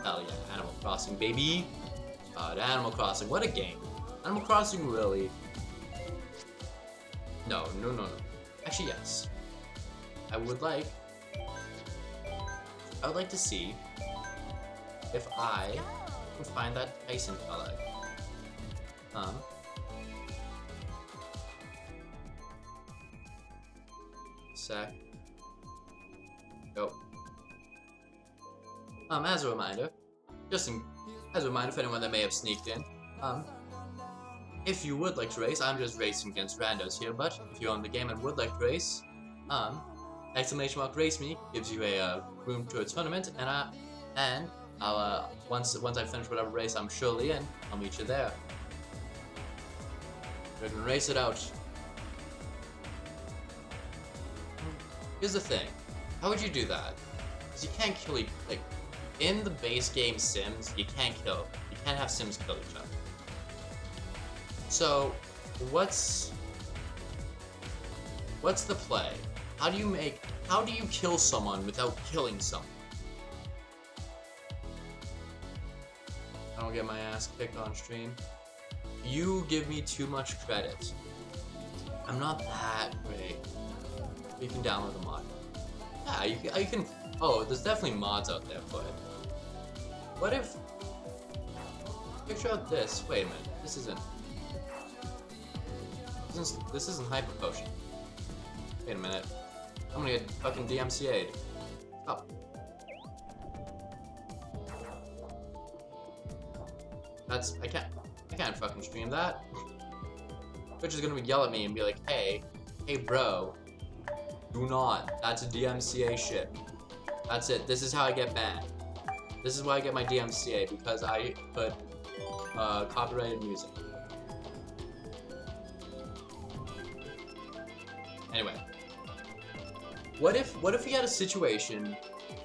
Hell yeah, Animal Crossing, baby! Animal Crossing, what a game. Animal Crossing really... No. Actually, yes. I would like to see if I can find that Tyson fella. Sec. Go. As a reminder, as a reminder for anyone that may have sneaked in, if you would like to race, I'm just racing against randos here, but if you're on the game and would like to race, exclamation mark race me gives you a room to a tournament, and I'll once I finish whatever race I'm surely in, I'll meet you there. We're gonna race it out. Here's the thing, how would you do that? Because you can't kill like in the base game Sims, you can't have Sims kill each other. So, what's the play? How do you kill someone without killing someone? I don't get my ass kicked on stream. You give me too much credit. I'm not that great. You can download a mod. Yeah, you can. Oh, there's definitely mods out there for it. What if? Picture out this. Wait a minute. This isn't Hyper Potion. Wait a minute. I'm gonna get fucking DMCA'd. Stop. I can't fucking stream that. Twitch is gonna yell at me and be like, hey bro, do not. That's a DMCA shit. That's it. This is how I get banned. This is why I get my DMCA, because I put copyrighted music. Anyway, what if we had a situation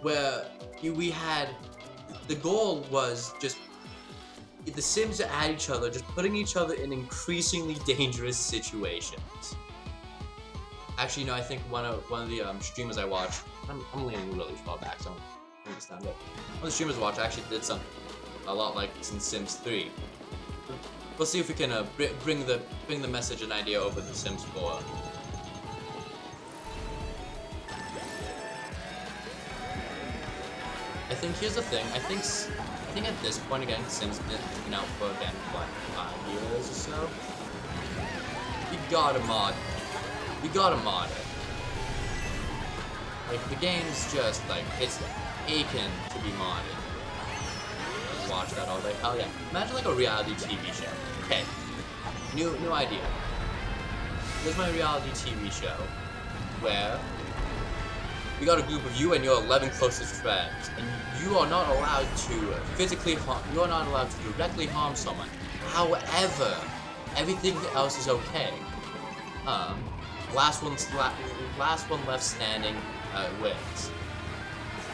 where the goal was just the Sims at each other, just putting each other in increasingly dangerous situations. Actually, no, I think one of the streamers I watched, I'm leaning really far back, so I don't understand it. One of the streamers I watched actually did something a lot like this in Sims 3. We'll see if we can bring the message and idea over to Sims 4. I think here's the thing. I think at this point again, Sims been out for again what 5 years or so. We gotta mod it. Like the game's just like it's aching to be modded. Watch that all day. Hell yeah! Imagine like a reality TV show. Okay, new idea. Here's my reality TV show where we got a group of you and your 11 closest friends, and you are not allowed to physically harm. You are not allowed to directly harm someone. However, everything else is okay. Last one left standing wins.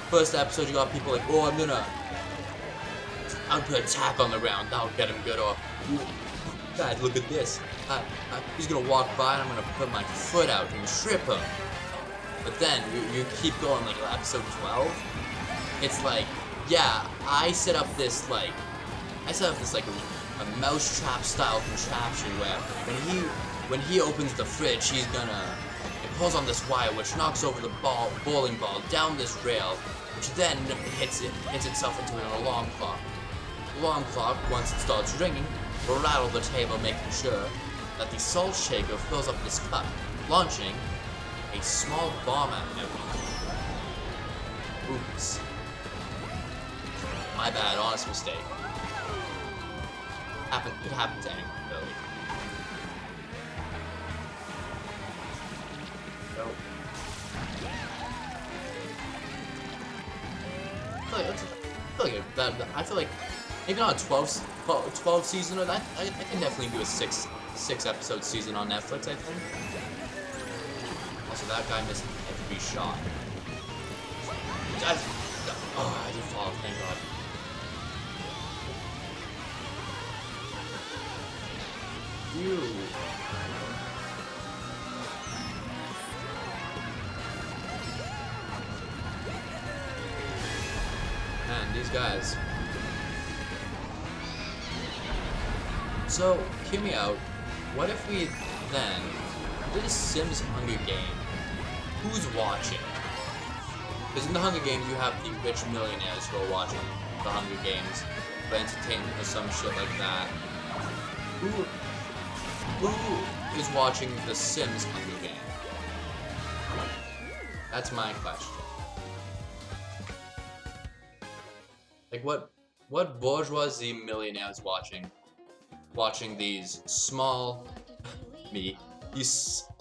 First episode, you got people like, oh, I'm gonna attack on the ground. That'll get him good. Or, guys, look at this. He's gonna walk by, and I'm gonna put my foot out and trip him. But then you keep going, like episode 12. It's like, yeah, I set up this like a mousetrap style contraption where when he opens the fridge, it pulls on this wire which knocks over the bowling ball down this rail, which then hits itself into an alarm clock. Alarm clock, once it starts ringing, will rattle the table, making sure that the salt shaker fills up this cup, launching a small bomb at everyone. Oops. My bad, honest mistake. It happened to anyone, really. Nope. I feel like maybe not a 12 season or that. I can definitely do a 6 episode season on Netflix, I think. Also, that guy missed every shot. I didn't fall, thank God. Ew. Man, these guys. So, hear me out. What if we then did a Sims Hunger Game? Who's watching? Because in the Hunger Games, you have the rich millionaires who are watching the Hunger Games for entertainment or some shit like that. Who is watching the Sims Hunger Game? That's my question. Like, what bourgeoisie millionaires watching these small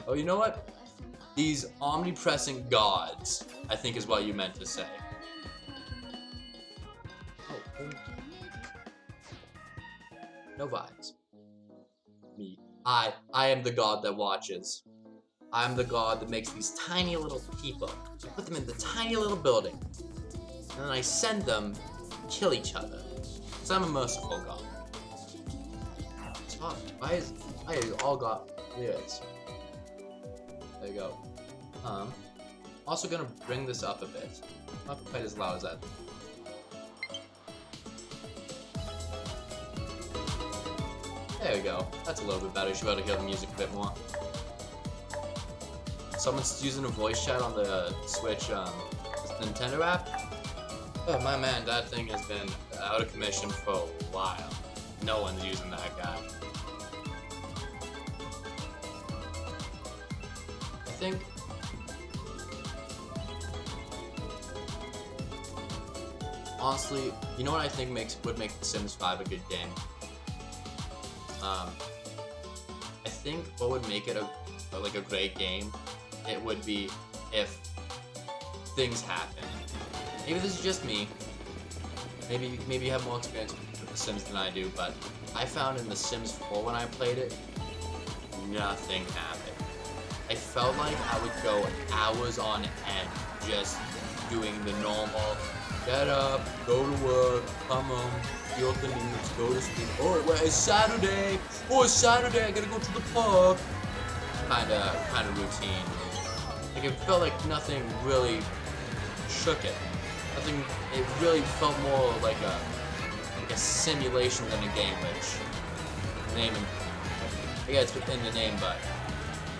oh, you know what? These omnipresent gods, I think is what you meant to say. Oh, no vibes. Me. I am the god that watches. I'm the god that makes these tiny little people. I put them in the tiny little building. And then I send them to kill each other. So I'm a merciful god. It's hot. Why is all god lyrics? There you go. Also gonna bring this up a bit. Not quite as loud as that. There we go. That's a little bit better. You should be able to hear the music a bit more. Someone's using a voice chat on the Switch Nintendo app. Oh my man, that thing has been out of commission for a while. No one's using that guy. I think honestly, you know what I think would make Sims 5 a good game? I think what would make it a great game, it would be if things happen. Maybe this is just me. Maybe you have more experience with The Sims than I do, but I found in The Sims 4 when I played it, nothing happened. I felt like I would go hours on end just doing the normal get up, go to work, come home, feel the news, go to sleep. Oh, well, it's Saturday. Oh, it's Saturday. I gotta go to the park. Kind of routine. Like it felt like nothing really shook it. Nothing. It really felt more like a a simulation than a game, which name and yeah, it's within the name, but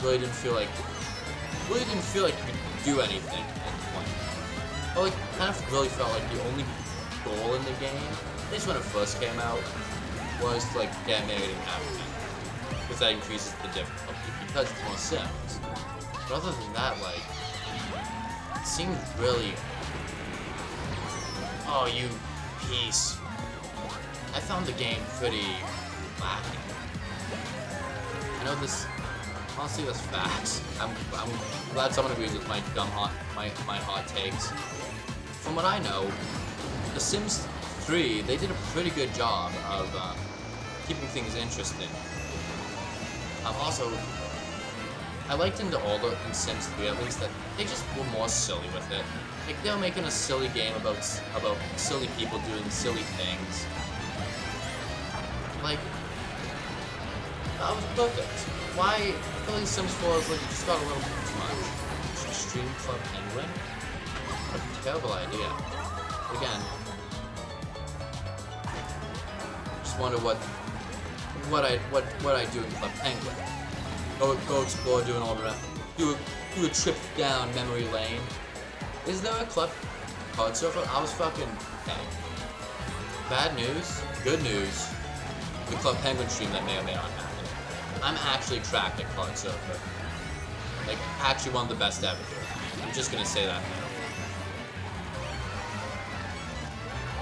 really didn't feel like you could do anything at the point. But like, kind of really felt like the only goal in the game, at least when it first came out, was to like get married and have a family, because that increases the difficulty because it's more Sims. But other than that, like, it seemed really, oh, you piece. I found the game pretty lacking. I know this. Honestly, that's facts. I'm glad someone agrees with my hot takes. From what I know, The Sims 3, they did a pretty good job of keeping things interesting. Also, I liked in Sims 3 at least that they just were more silly with it. Like, they were making a silly game about silly people doing silly things. Like, that was perfect. Why? I feel like Sims 4 is like, you just got a little bit too much. Stream Club Penguin? What a terrible idea. But again, just wonder what I do in Club Penguin. Go explore, doing all that. Do a trip down memory lane. Is there a Club Kart server? I was fucking okay. Bad news, good news. The Club Penguin stream that may or may not happen. I'm actually tracked at Kart server. Like, actually one of the best ever. I'm just gonna say that now.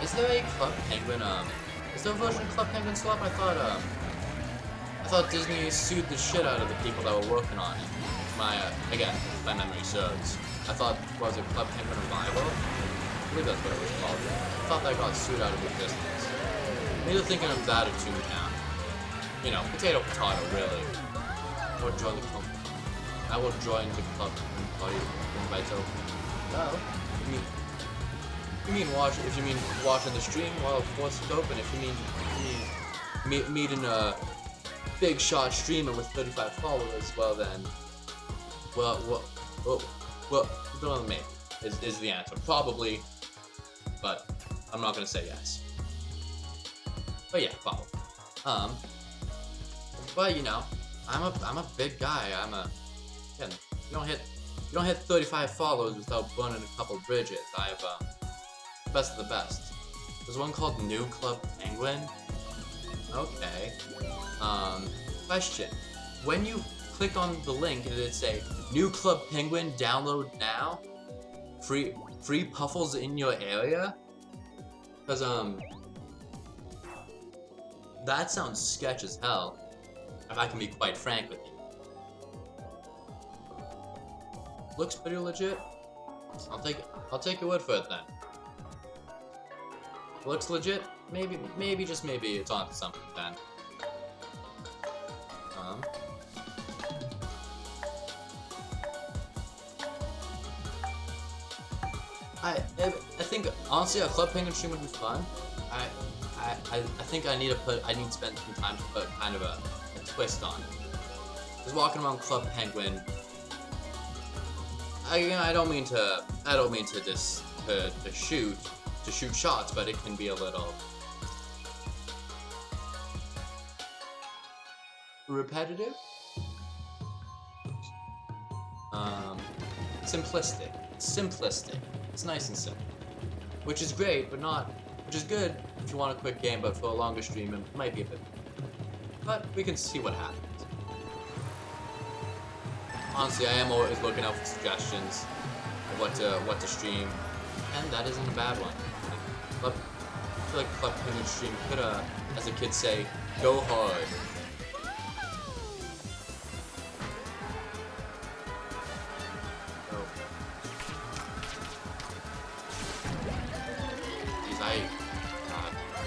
Is there a Club Penguin, is there a version of Club Penguin still up? I thought Disney sued the shit out of the people that were working on it. Again, if my memory serves. I thought, was it Club Penguin Revival? I believe that's what it was called. I thought that got sued out of existence. Maybe they're thinking of that or Toontown. You know, potato, really. Or join the club. I will join the club party invite to. Well, you mean watch? If you mean watching the stream, well, of course it's open. If you mean meeting a big shot streamer with 35 followers, well then, well, don't know, maybe is the answer. Probably, but I'm not gonna say yes. But yeah, probably. But you know, I'm a big guy. Again, you don't hit 35 followers without burning a couple bridges. I have best of the best. There's one called New Club Penguin. Okay. Question. When you click on the link, did it say New Club Penguin download now? Free puffles in your area? Cause that sounds sketch as hell. If I can be quite frank with you. Looks pretty legit. I'll take your word for it then. Looks legit. Maybe just maybe it's onto something then. I think honestly a Club Penguin stream would be fun. I think I need to spend some time to put kind of a twist on it. Just walking around Club Penguin. I don't mean to shoot shots, but it can be a little repetitive. Simplistic. It's nice and simple, which is great, but which is good if you want a quick game, but for a longer stream, it might be a bit. But we can see what happens. Honestly, I am always looking out for suggestions of what to stream, and that isn't a bad one. I feel like Club Penguin stream could, as the kids say, go hard.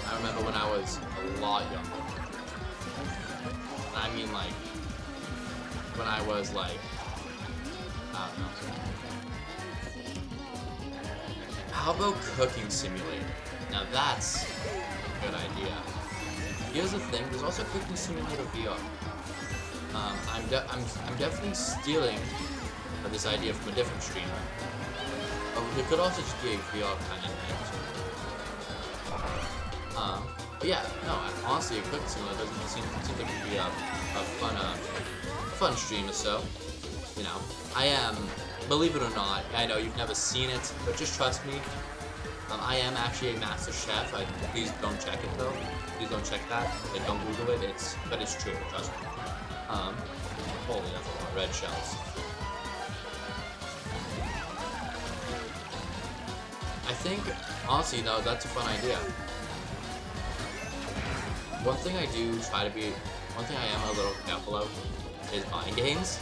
I remember when I was a lot younger. I mean, like, when I was like, I don't know. How about Cooking Simulator? Now that's a good idea. Here's the thing: there's also Cooking Simulator VR. I'm definitely stealing this idea from a different streamer. But it could also just be a VR kind of thing. But yeah, no, honestly, a cooking simulator doesn't seem like it would be a fun stream or so. You know, I am, believe it or not, I know you've never seen it, but just trust me. I am actually a master chef. Please don't check it though. Please don't check that. Like, don't Google it. But it's true. Trust me. Holy, that's a lot of red shells. I think, honestly, no, that's a fun idea. One thing I am a little careful of is buying games.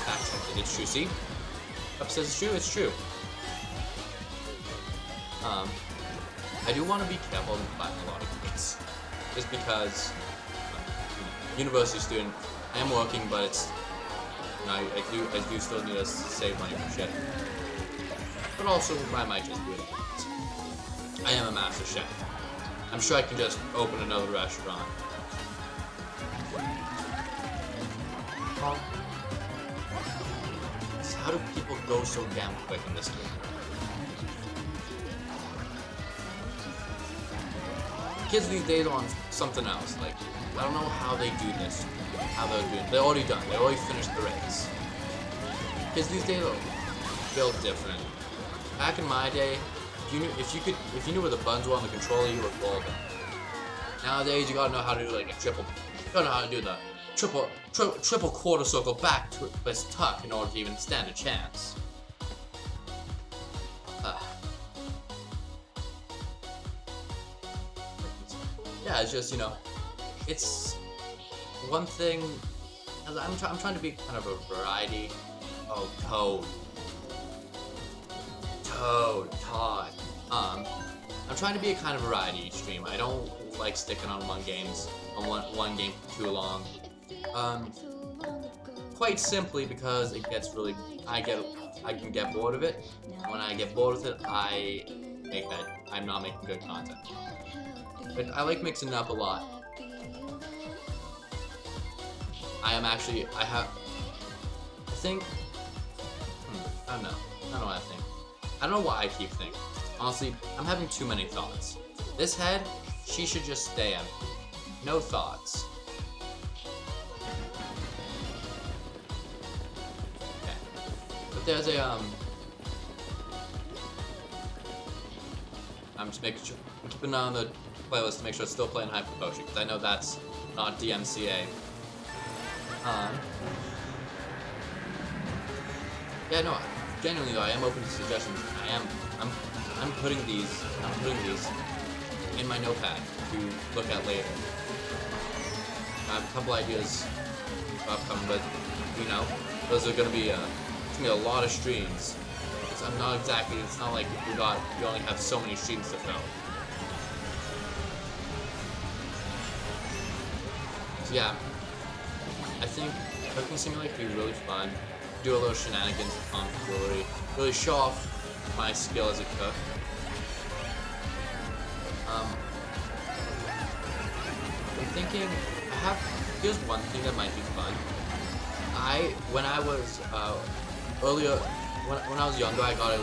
Fact check it. It's true. See, up says it's true. It's true. I do want to be careful with buying a lot of games, just because university student, I am working, but it's, you know, I do still need to save money for shit. But also, I might just do it. I am a master chef. I'm sure I can just open another restaurant. So how do people go so damn quick in this game? Kids these days are on something else. Like, I don't know how they do this. How they're doing. They're already done. They already finished the race. Kids these days are built different. Back in my day, if you knew where the buttons were on the controller, you were golden. Nowadays, you gotta know how to do like a triple. You gotta know how to do the triple quarter circle back twist tuck in order to even stand a chance. Yeah, it's just, you know, it's one thing. I'm trying to be kind of a variety. Oh, Todd. I'm trying to be a kind of variety stream. I don't like sticking on one game for too long. Quite simply because it gets really, I can get bored of it. When I get bored with it, I'm not making good content. But I like mixing it up a lot. I don't know. I don't know what I keep thinking. Honestly, I'm having too many thoughts. This head, she should just stay empty. No thoughts. Okay. But there's I'm just making sure, I'm keeping an eye on the playlist to make sure it's still playing Hyper Potion, because I know that's not DMCA. Yeah, no, genuinely though, I am open to suggestions. I'm putting these in my notepad to look at later. I have a couple ideas upcoming, but you know, those are gonna be a lot of streams. It's not like we only have so many streams to fill. So yeah, I think Cooking Simulator could be really fun. Do a little shenanigans with Tom's jewelry. Really show off my skill as a cook. I'm thinking, here's one thing that might be fun. When I was younger, I got a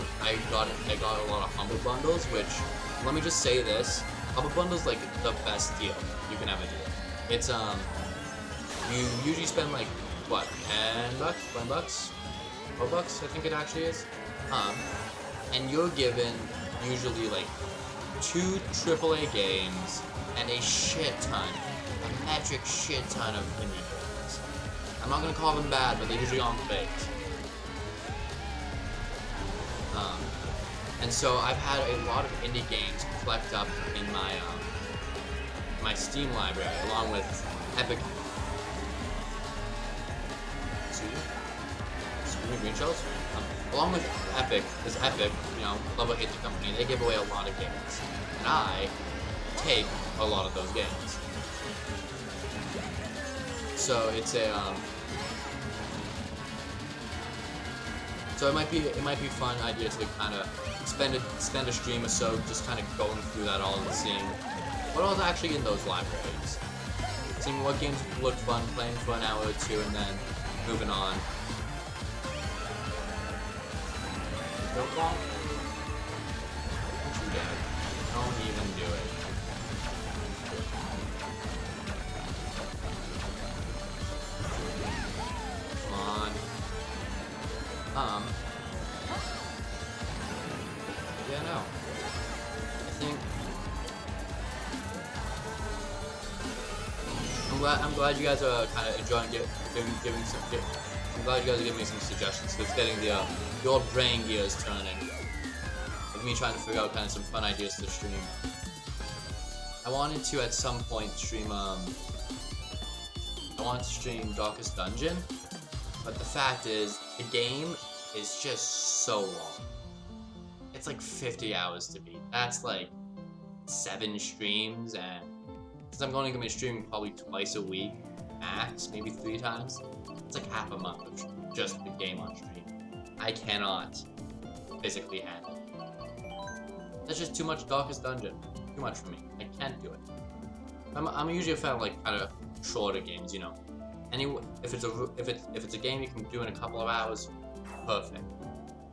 lot of Humble Bundles, which, let me just say this, Humble Bundles like the best deal you can ever do. It's you usually spend like what, $10, $20, $12, I think it actually is. And you're given usually like 2 AAA games and a metric shit ton of indie games. I'm not gonna call them bad, but they're usually on baked. And so I've had a lot of indie games collect up in my Steam library, along with Epic. Green shells. Along with Epic, because Epic, you know, love or hate the company, they give away a lot of games, and I take a lot of those games. So it's so it might be a fun idea to kind of spend a stream or so just kind of going through that all and seeing what was actually in those libraries, seeing what games look fun, playing for an hour or two, and then moving on. Don't fall. Don't you dare. Don't even do it. Yeah, no. I think I'm glad you guys are kind of enjoying giving some. I'm glad you guys are giving me some suggestions. Cause it's getting the old brain gears turning. Of me trying to figure out kind of some fun ideas to stream. I wanted to at some point stream I wanted to stream Darkest Dungeon, but the fact is the game is just so long. It's like 50 hours to beat. That's like 7 streams, and since I'm going to be streaming probably twice a week, max, maybe 3 times, it's like half a month of just the game on stream. I cannot physically handle it. That's just too much Darkest Dungeon. Too much for me. I can't do it. I'm usually a fan of like kind of shorter games, you know. If it's a game you can do in a couple of hours, perfect.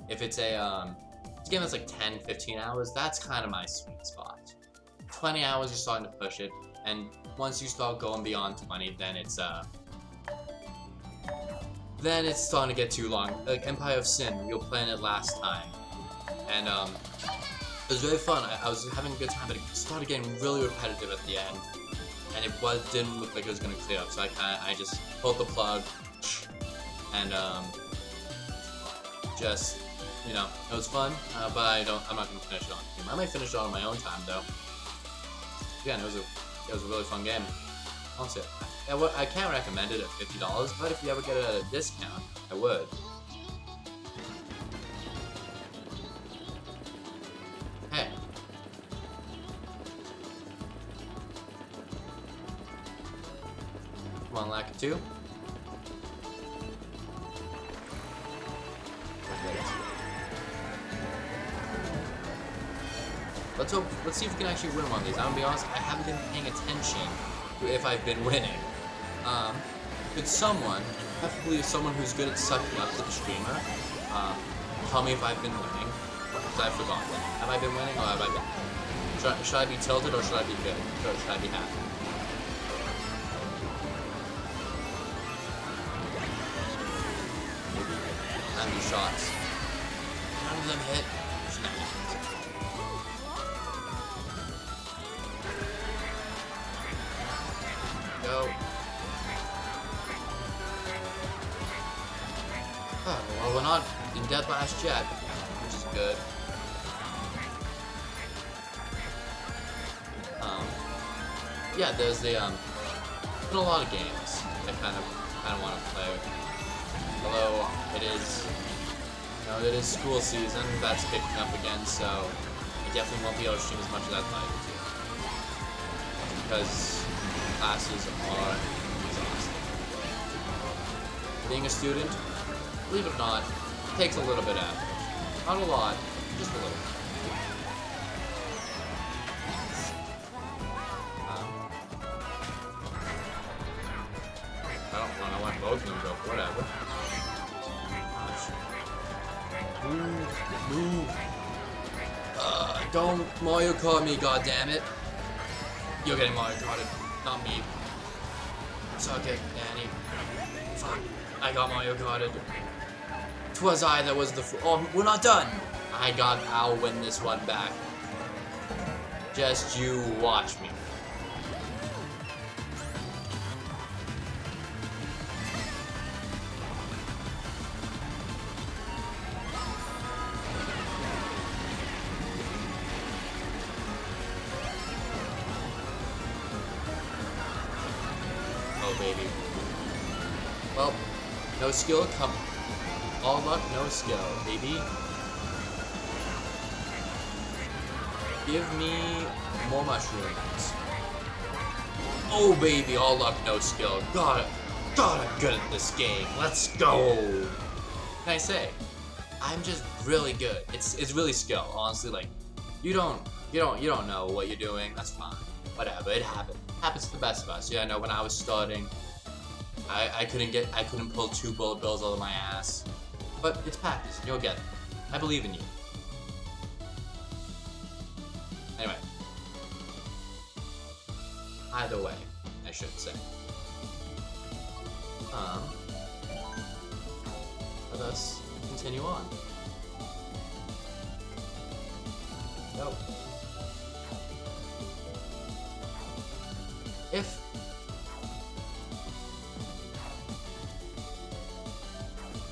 If it's a game that's like 10-15 hours, that's kind of my sweet spot. 20 hours, you're starting to push it, and once you start going beyond 20, then it's starting to get too long. Like Empire of Sin, we were playing it last time, and it was very fun. I was having a good time, but it started getting really repetitive at the end, and it didn't look like it was gonna clear up. So I just pulled the plug, and just, you know, it was fun, but I'm not gonna finish it on stream. I might finish it on my own time though. Again, it was a really fun game. Honestly, I can't recommend it at $50, but if you ever get a discount, I would. Hey. Come on, Lack 2. Let's see if we can actually win one of these. I'm gonna be honest, I haven't been paying attention to if I've been winning. Could someone, preferably someone who's good at sucking up to the streamer, tell me if I've been winning? Because I've forgotten. Have I been winning or have I been? Should I be tilted or should I be good? Or should I be happy? And these shots. None of them hit. Go. Oh, well, we're not in dead last yet, which is good. Yeah, there's been a lot of games I kind of want to play. Although it is school season, that's picking up again, so I definitely won't be able to stream as much as I'd like to. Because classes are exhausting. Being a student, believe it or not, takes a little bit out. Not a lot, just a little. I want both of them to go, whatever. Move. Don't Mario Kart me, goddammit. You're getting Mario Karted, not me. Suck it, Danny. Fuck, I got Mario Karted. 'Twas I that was the oh, we're not done! I'll win this one back. Just you watch me. Oh, baby. Well, no skill, come. All luck, no skill, baby. Give me more mushrooms. Oh, baby, all luck, no skill. God, I'm good at this game. Let's go. What can I say? I'm just really good. It's really skill, honestly. Like, you don't know what you're doing. That's fine. Whatever, it happens. Happens to the best of us. Yeah, I know when I was starting, I couldn't pull 2 bullet bills out of my ass. But it's practice, you'll get it. I believe in you. Anyway. Either way, I should say. Let us continue on. No. If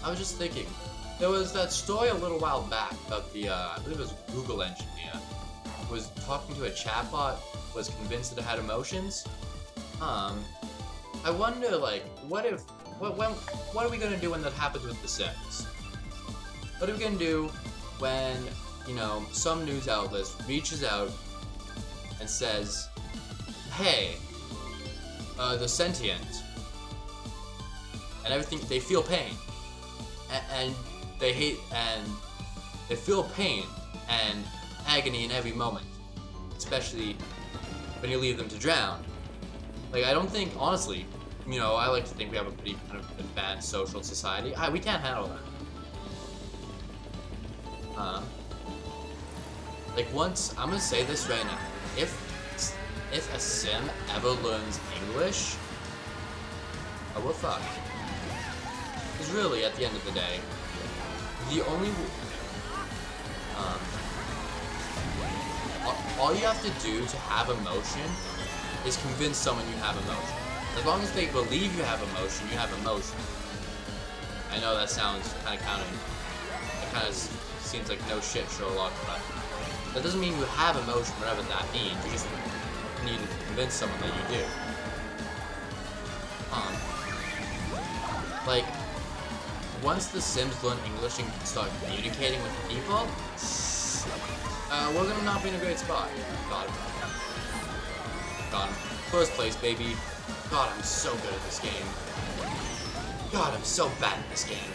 I was just thinking, there was that story a little while back about the, I believe it was a Google engineer, who was talking to a chatbot, was convinced that it had emotions. I wonder, like, what are we gonna do when that happens with The Sims? What are we gonna do when, you know, some news outlet reaches out and says, hey, they're sentient, and everything, they feel pain, and they hate, and they feel pain and agony in every moment, especially when you leave them to drown. Like, I don't think, honestly, you know, I like to think we have a pretty kind of advanced social society. We can't handle that. Like, once, I'm gonna say this right now, if a sim ever learns English, we're fucked. Because really, at the end of the day, the only, all you have to do to have emotion is convince someone you have emotion. As long as they believe you have emotion, you have emotion. I know that sounds kind of seems like no shit, Sherlock, but that doesn't mean you have emotion, whatever that means. You just need to convince someone that you do. Like, once the Sims learn English and can start communicating with people, we're gonna not be in a great spot. Got him. Got him. First place, baby. God, I'm so good at this game. God, I'm so bad at this game.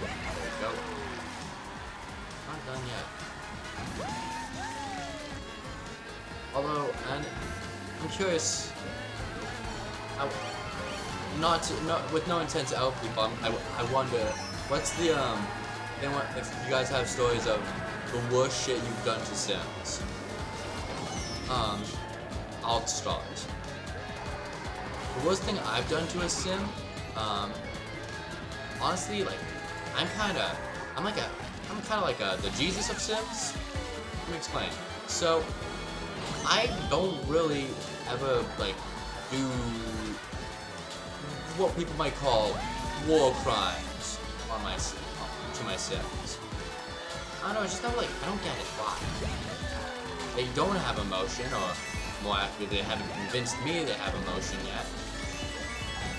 There we go. Not done yet. Although, and I'm curious. With no intent to out people, I wonder what's the if you guys have stories of the worst shit you've done to Sims. I'll start. The worst thing I've done to a Sim, honestly, like, I'm kind of like the Jesus of Sims. Let me explain. So, I don't really ever, like, do what people might call war crimes on to my Sims. I don't know, it's just not like, I don't get it. Why? They don't have emotion, or more accurately, they haven't convinced me they have emotion yet.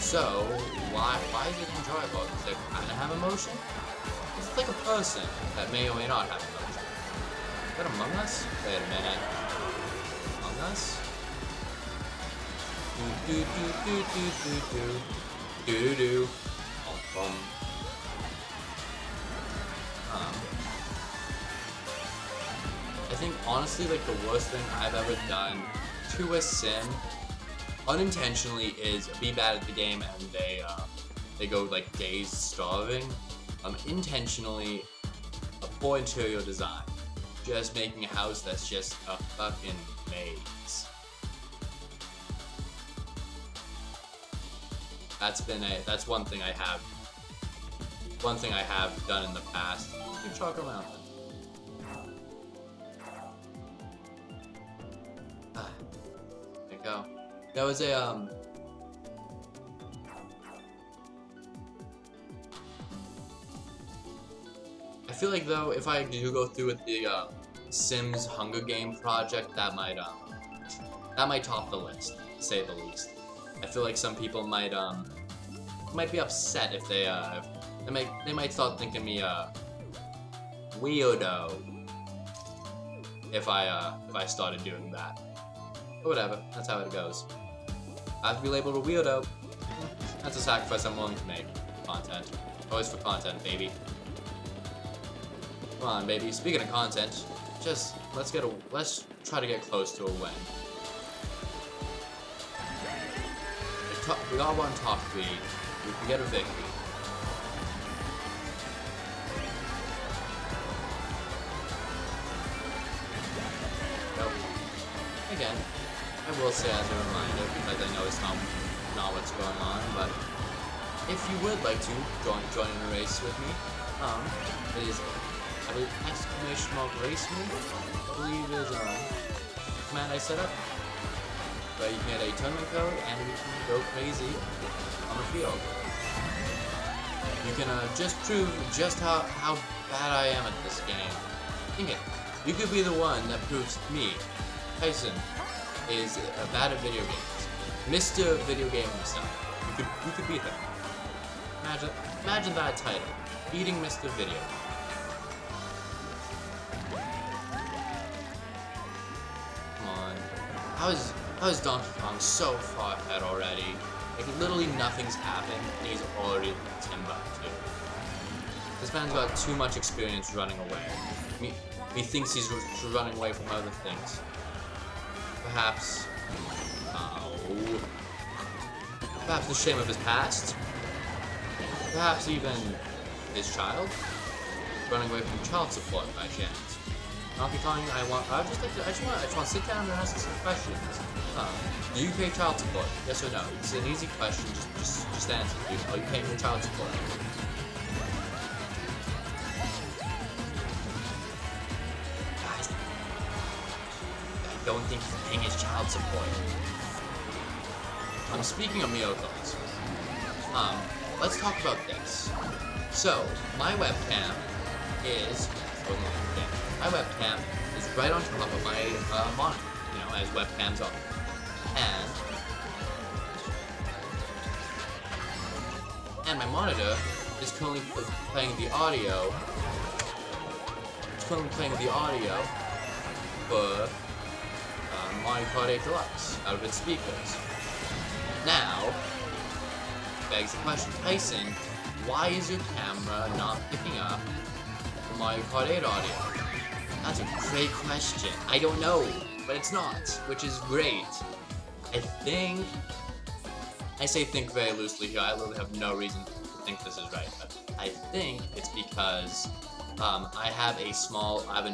So, why is it enjoyable? Because they kind of have emotion? It's like a person that may or may not have emotion. Is that Among Us? Wait a minute. Among Us? Do. I think honestly, like, the worst thing I've ever done to a Sim, unintentionally, is be bad at the game and they go like days starving. Intentionally, a poor interior design, just making a house that's just a fucking maze. That's one thing I have done in the past. Keep chalk around. There you go. There was a I feel like, though, if I do go through with the Sims Hunger Game project, that might top the list, to say the least. I feel like some people might be upset if they might start thinking me weirdo if I started doing that. But whatever, that's how it goes. I have to be labeled a weirdo. That's a sacrifice I'm willing to make. Content. Always for content, baby. Come on, baby. Speaking of content, just let's try to get close to a win. We got one top 3. We can get a victory. So, again, I will say as a reminder, because I know it's not not what's going on, but if you would like to join in a race with me, it is, I believe, exclamation mark race me, I believe is, command I set up, but you can get a tournament code, and we can go crazy on the field. You can, just prove just how bad I am at this game. Think it. You could be the one that proves to me, Tyson, is bad at video games. Mr. Video Game himself. You could beat him. Imagine that title. Beating Mr. Video. Come on. How is Donkey Kong so far ahead already? Like literally nothing's happened and he's already Timbuktu. This man's got too much experience running away. He thinks he's running away from other things. Perhaps the shame of his past. Perhaps even his child. Running away from child support by chance. Donkey Kong, I just want to sit down and ask you some questions. Do you pay child support? Yes or no? It's an easy question. Just answer. Are you paying your child support? Guys, I don't think he's paying his child support. Speaking of Miyoko's, let's talk about this. So, my webcam is right on top of my monitor, you know, as webcams are. And my monitor is currently playing the audio. It's currently playing the audio for Mario Kart 8 Deluxe out of its speakers. Now, begs the question, Tyson, why is your camera not picking up the Mario Kart 8 audio? That's a great question. I don't know, but it's not, which is great. I say think very loosely here. I literally have no reason to think this is right, but I think it's because I have a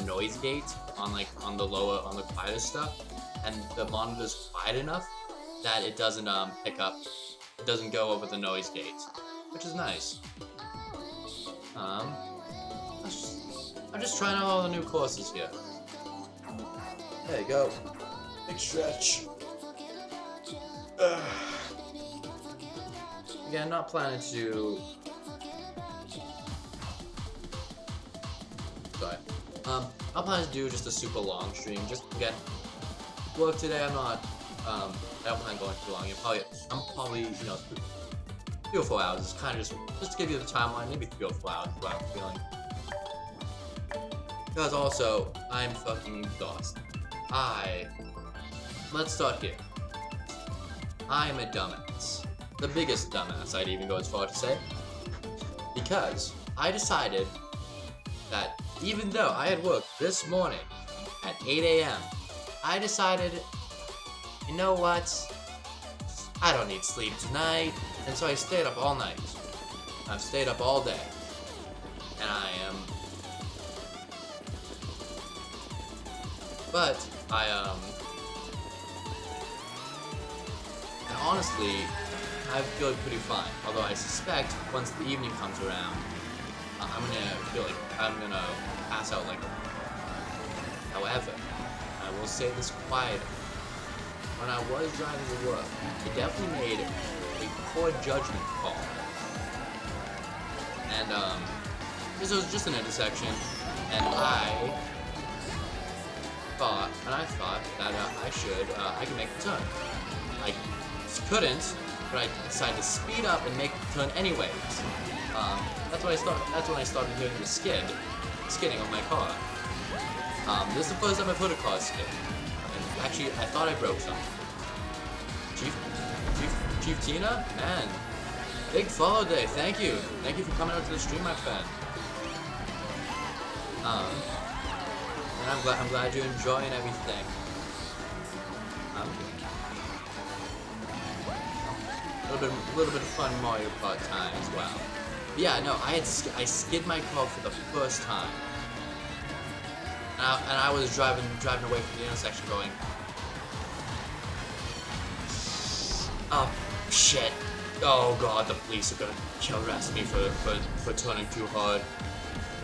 noise gate on the quieter stuff, and the monitor's quiet enough that it doesn't pick up, it doesn't go over the noise gate, which is nice. I'm just trying out all the new courses here. There you go. Big stretch. Again, not planning to do... Sorry. I'm planning to do just a super long stream. Just again, work today. I'm not. I don't plan on going too long. I'm probably, you know, 3 or 4 hours. It's kind of just to give you the timeline. Maybe 3 or 4 hours. Is what I'm feeling. Because also, I'm fucking exhausted. Let's start here. I am a dumbass. The biggest dumbass, I'd even go as far to say. Because I decided that even though I had worked this morning at 8 a.m., I decided, you know what? I don't need sleep tonight. And so I stayed up all night. I've stayed up all day. And I am... But, and honestly, I feel pretty fine. Although I suspect once the evening comes around, I'm gonna feel like I'm gonna pass out like a... However, I will say this quietly. When I was driving to work, I definitely made a poor judgment call. And, this was just an intersection, and I thought that I could make the turn. I couldn't, but I decided to speed up and make the turn anyways. That's when I started hearing the skidding on my car. This is the first time I've heard a car skid. And actually, I thought I broke something. Chief Tina? Man, big follow day, thank you. Thank you for coming out to the stream, my friend. And I'm glad you're enjoying everything. A little bit of fun Mario Kart time as well. But yeah, no, I skid my car for the first time, and I was driving away from the intersection, going, Shit. Oh god, the police are gonna arrest me for turning too hard.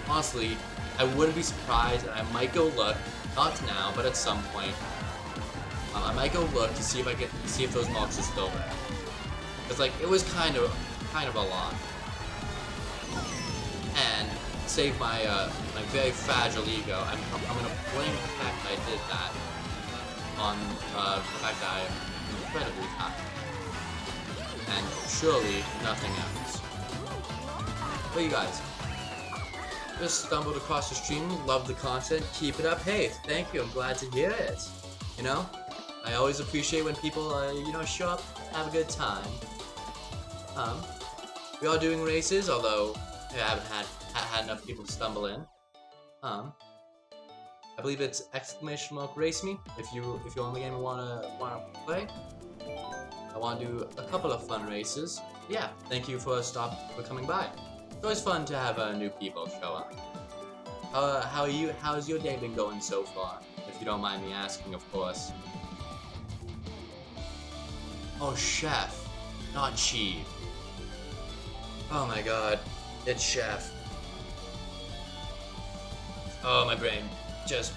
Honestly, I wouldn't be surprised, and I might go look, not now, but at some point. I might go look to see if those marks are still there. Cause like it was kind of a lot. And save my my very fragile ego, I'm gonna blame the fact that I did that on the fact that I am incredibly tired. And surely nothing else. But you guys, just stumbled across the stream, love the content, keep it up. Hey, thank you, I'm glad to hear it. You know, I always appreciate when people, you know, show up, have a good time. We are doing races, although I haven't had enough people stumble in. I believe it's !race me if you're on the game and wanna play. I want to do a couple of fun races. Yeah, thank you for coming by. It's always fun to have new people show up. How are you? How's your day been going so far? If you don't mind me asking, of course. Oh, Chef, not Chief. Oh my God, it's Chef. Oh, my brain just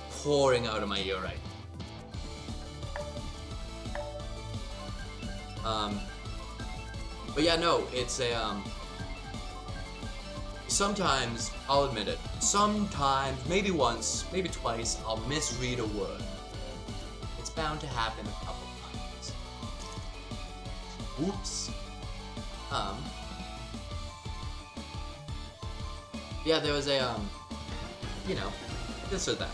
pouring out of my ear right. But yeah, no, it's a, sometimes, I'll admit it, sometimes, maybe once, maybe twice, I'll misread a word. It's bound to happen a couple times. Oops. Yeah, there was a, you know, this or that.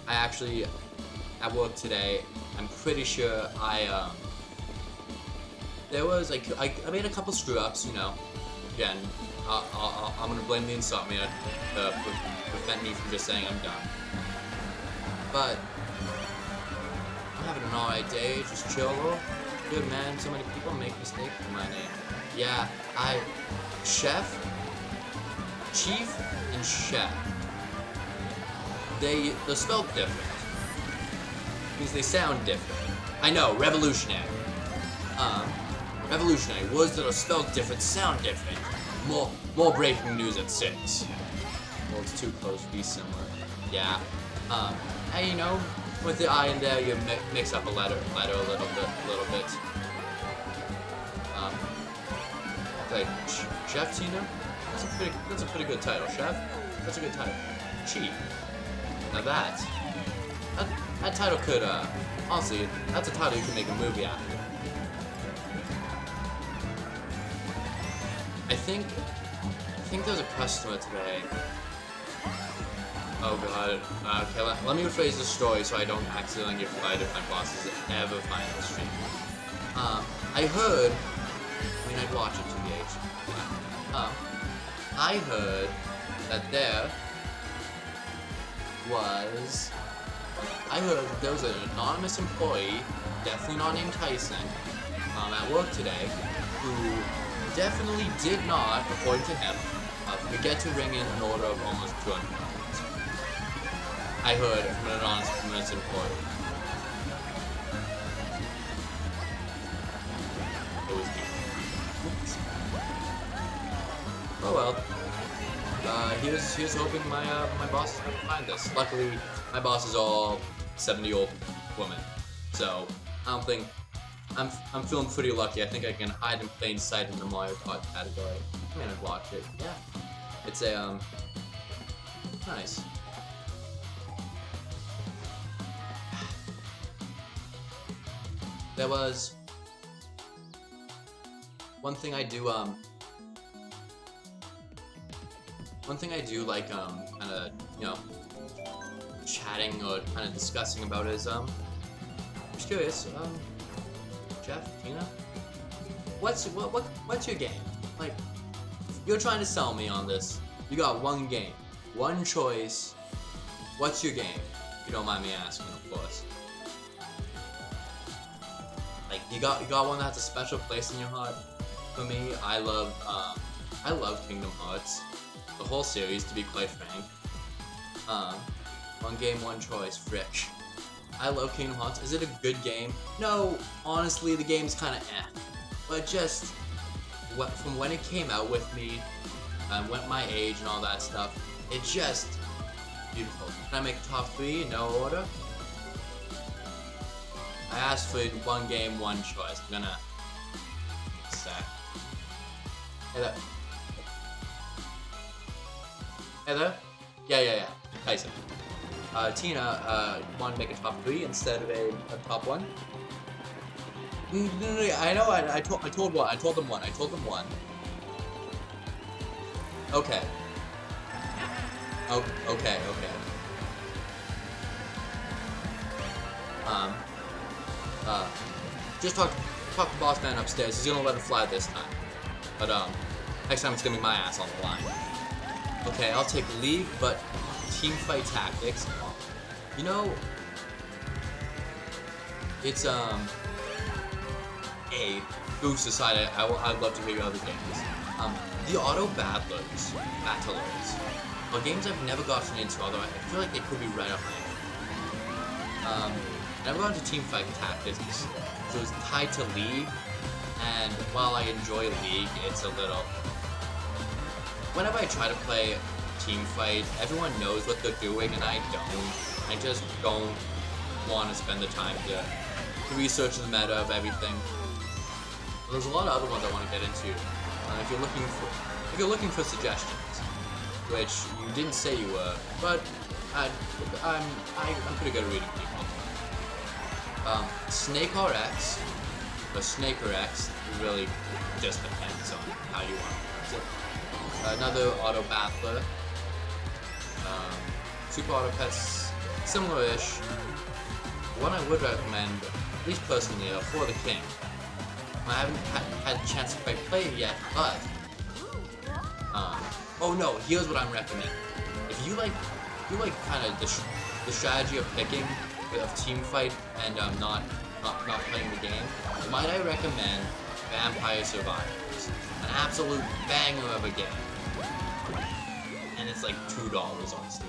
I actually, at work today, I'm pretty sure there was like I made a couple screw ups, you know. Again, I'm gonna blame the insomnia to prevent me from just saying I'm done. But I'm having an alright day, just chill. Good man. So many people make mistakes in my name. Yeah, Chef, Chief, and Chef. They're spelled different. Means they sound different. I know, revolutionary. Revolutionary. Words that are spelled different sound different. More breaking news at 6. Well, it's too close to be similar. Yeah. And you know, with the I in there, you mix up a letter a little bit. Like Chef Tina. That's a pretty good title, Chef. That's a good title. Chief. Now that title could honestly, that's a title you could make a movie after. I think there's a customer today. Oh god. Okay, let me rephrase the story so I don't accidentally get fired if my bosses ever find the stream. I heard, I mean, I'd watch it to the age. I heard that there was an anonymous employee, definitely not named Tyson, at work today, who definitely did not, according to him, forget to ring in an order of almost 200 dollars. I heard from an anonymous employee. It was me. Oops. Oh well. Here's hoping my boss is gonna find this. Luckily, my boss is all 70-year-old woman, so I don't think I'm feeling pretty lucky. I think I can hide in plain sight in the Mario Kart category. I mean, I'd watch it. Yeah, it's a nice. There was one thing I do like kind of, you know, chatting or kind of discussing about is I'm just curious, Jeff, Tina, what's your game? Like, you're trying to sell me on this. You got one game, one choice. What's your game? If you don't mind me asking, of course. Like, you got one that has a special place in your heart. For me, I love Kingdom Hearts, the whole series, to be quite frank. One game, one choice, frick. I love Kingdom Hearts. Is it a good game? No, honestly, the game's kind of eh. But just from when it came out with me, went my age and all that stuff, it's just beautiful. Can I make top 3 in no order? I asked for one game, one choice. I'm gonna sec. Hey there. Hey there? Yeah. Tyson. Tina, want to make a top 3 instead of a top 1? No, I know. I told one. I told them one. Okay. Okay. Just talk to boss man upstairs. He's gonna let it fly this time. But next time it's gonna be my ass on the line. Okay, I'll take League, but team fight tactics. You know, it's a boost aside. I'd love to hear your other games. The auto battlers, are games I've never gotten into. Although I feel like they could be right up my alley. Never gone to team fight tactics, so it's tied to League. And while I enjoy League, it's a little. Whenever I try to play team fight, everyone knows what they're doing, and I don't. I just don't want to spend the time to research the meta of everything. But there's a lot of other ones I want to get into. If you're looking for suggestions, which you didn't say you were, but I'm pretty good at reading people. Snake RX, or Snaker X, really just depends on how you want to use it. Another auto battler. Super auto pets, similar-ish. One I would recommend, at least personally, For the King. I haven't had a chance to quite play it yet, but oh no, here's what I'm recommending. If you like kind of the strategy of picking of team fight and not playing the game, might I recommend Vampire Survivors, an absolute banger of a game, and it's like $2 on Steam.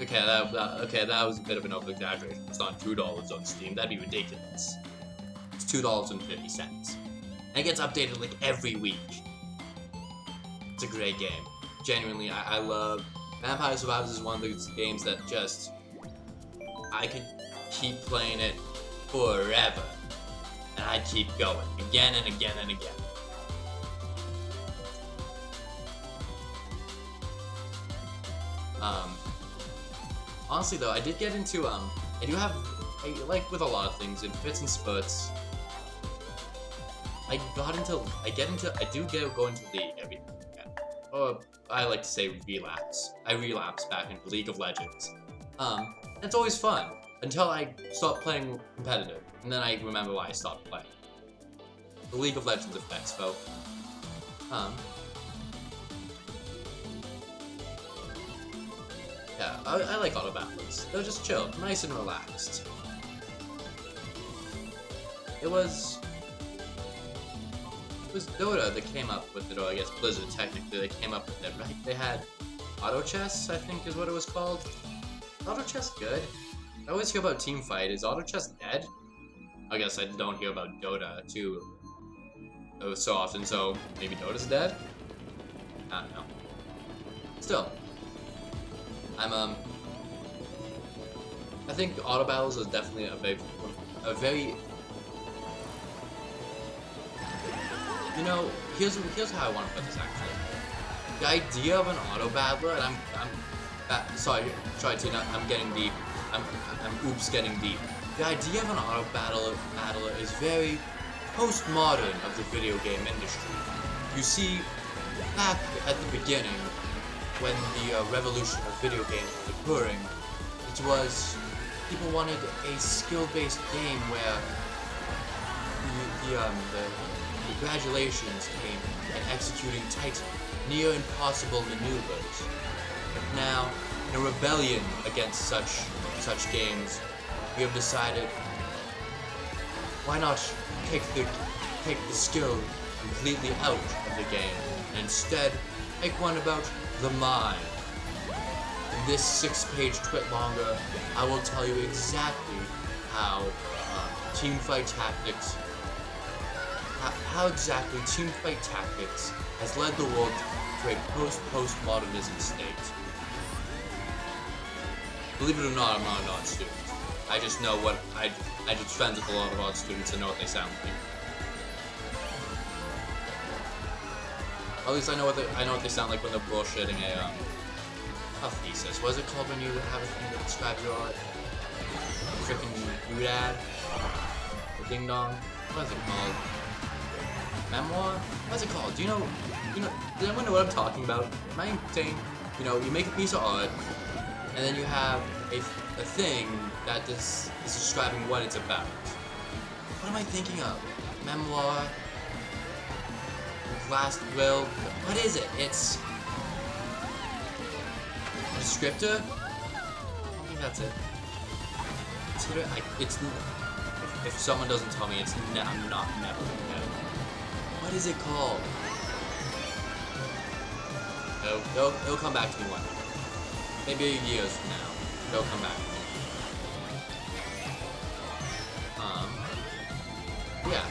Okay, that was a bit of an over-exaggeration. It's not $2 on Steam. That'd be ridiculous. It's $2.50, and it gets updated like every week. It's a great game. Genuinely, I love Vampire Survivors. Is one of those games that just I could keep playing it forever, and I'd keep going again and again and again. Honestly though, I did get into like with a lot of things, in fits and spurts. I go into League every now and again. Or I like to say relapse. I relapse back into League of Legends. It's always fun until I stop playing competitive, and then I remember why I stopped playing. The League of Legends effects, folks. Yeah, I like auto battles. They're just chill, nice and relaxed. It was Dota that came up with it, or I guess Blizzard technically, they came up with it, right? They had auto chess, I think is what it was called. Is auto chess good? I always hear about teamfight. Is auto chess dead? I guess I don't hear about Dota too so often, so maybe Dota's dead? I don't know. Still. I think auto battles is definitely a very you know, here's how I want to put this actually. The idea of an auto battler, and sorry Tina, I'm getting deep. I'm getting deep. The idea of an auto battler is very postmodern of the video game industry. You see, back at the beginning, when the revolution of video games was occurring, it was people wanted a skill-based game where the congratulations came at executing tight, near impossible maneuvers. Now, in a rebellion against such games, we have decided, why not take the skill completely out of the game, and instead make one about the mind. And this 6-page twit longer, I will tell you exactly how teamfight tactics, how exactly teamfight tactics has led the world to a postmodernism state. Believe it or not, I'm not an art student. I just know what I just friends with a lot of art students and know what they sound like. At least I know what they sound like when they're bullshitting a thesis. What is it called when you have a thing that describes your art? A freaking doodad? A ding dong? What is it called? Memoir? What is it called? Do you know? Does anyone know what I'm talking about? Am I saying, you make a piece of art, and then you have a thing that is describing what it's about. What am I thinking of? Memoir? Last will? What is it? It's a descriptor? I think that's it. If someone doesn't tell me, I'm never gonna know. What is it called? It'll come back to me one day. Maybe years from now. It'll come back to me. Yeah.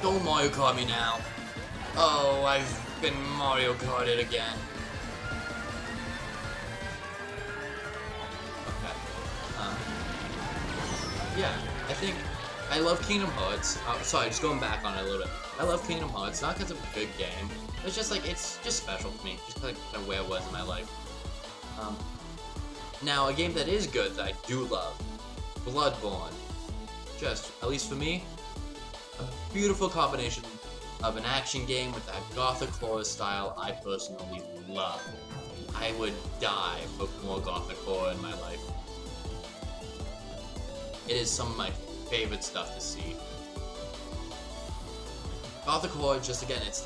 Don't Mario Kart me now. Oh, I've been Mario Karted again. Okay. Yeah, I think I love Kingdom Hearts. Sorry, just going back on it a little bit. I love Kingdom Hearts, not because it's a good game. It's just like, it's just special for me. Just like where it was in my life. Now, a game that is good that I do love, Bloodborne. Just, at least for me, a beautiful combination of an action game with that gothic horror style I personally love. I would die for more gothic horror in my life. It is some of my favorite stuff to see. Gothic horror, just again, it's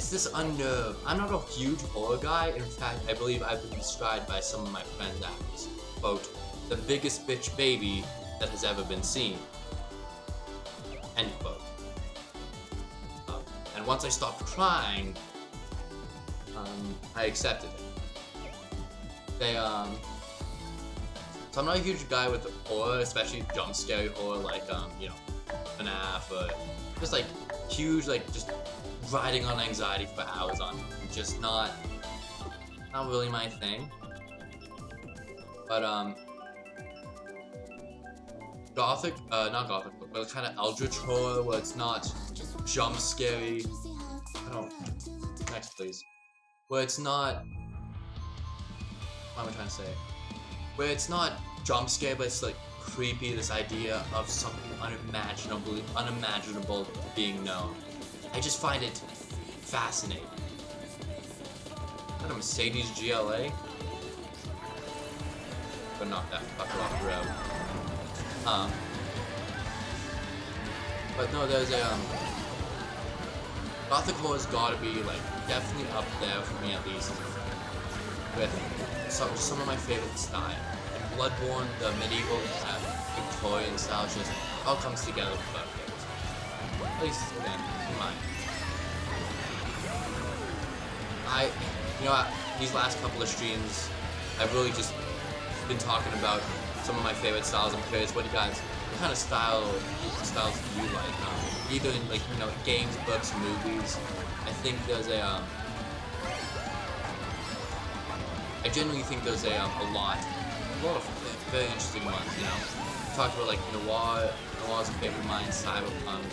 this unnerved. I'm not a huge horror guy. In fact, I believe I've been described by some of my friends as, quote, the biggest bitch baby that has ever been seen. End quote. And once I stopped crying, I accepted it. So I'm not a huge guy with horror, especially jump scare horror like, FNAF, or just like huge, just riding on anxiety for hours on it. Just not really my thing. But, gothic, not gothic, but kind of eldritch horror where it's not jump scary. Next please. Where it's not, what am I trying to say? Where it's not jump scare, but it's like creepy, this idea of something unimaginable being known. I just find it fascinating. Is that a Mercedes GLA? But knock that fucker off the road. But no, there's a, Gothic horror's gotta be, definitely up there for me at least, with some of my favorite style. In Bloodborne, the medieval, Victorian style just all comes together perfect. At least, again, in mine. These last couple of streams, I've really just been talking about some of my favorite styles. I'm curious, what kind of styles do you like? Either in games, books, movies. I think there's I genuinely think there's a lot of very interesting ones. We talked about noir's a favorite of mine, cyberpunk,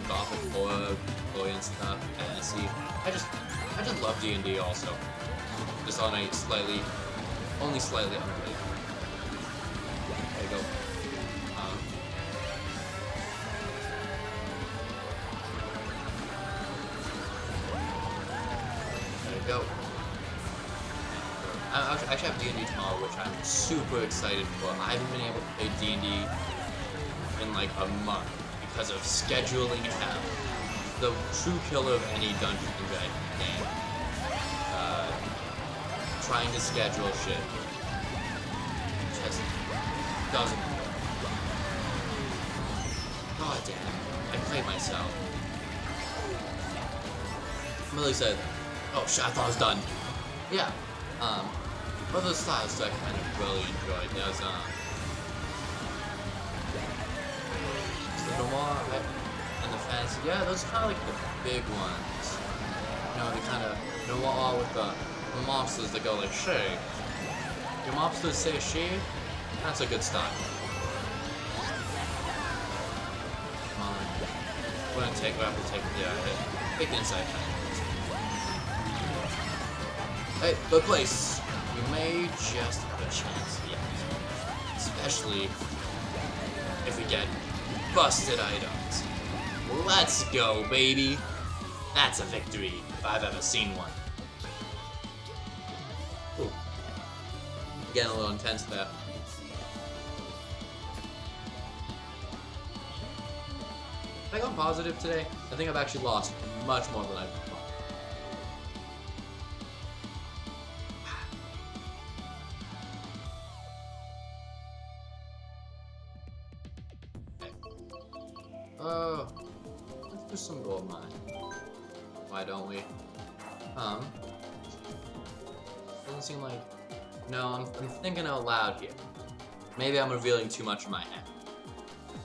gothic horror, Victorian stuff, fantasy. I just love D&D also. Just on a only slightly unrelated. There you go. There you go. I actually have D&D tomorrow, which I'm super excited for. I haven't been able to play D&D in a month because of scheduling hell. The true killer of any Dungeons & Dragons game. Trying to schedule shit just doesn't work. God damn. I hate myself. I'm really excited. Oh shit, I thought I was done. Yeah. Both those styles that I kind of really enjoyed. There's the noir and the fantasy. Yeah, those are kind of like the big ones. You know, the kind of noir with the monsters that go like, she. Your monsters say she? That's a good style. Come on. We're gonna take, we have to take, take the inside. Hey, good place. You may just have a chance yet. Especially if we get busted items. Let's go, baby. That's a victory, if I've ever seen one. Ooh. Getting a little intense there. Have I gone positive today? I think I've actually lost much more than I've won. Oh, let's do some gold mine. Why don't we? Doesn't seem like. No, I'm thinking out loud here. Maybe I'm revealing too much in my head.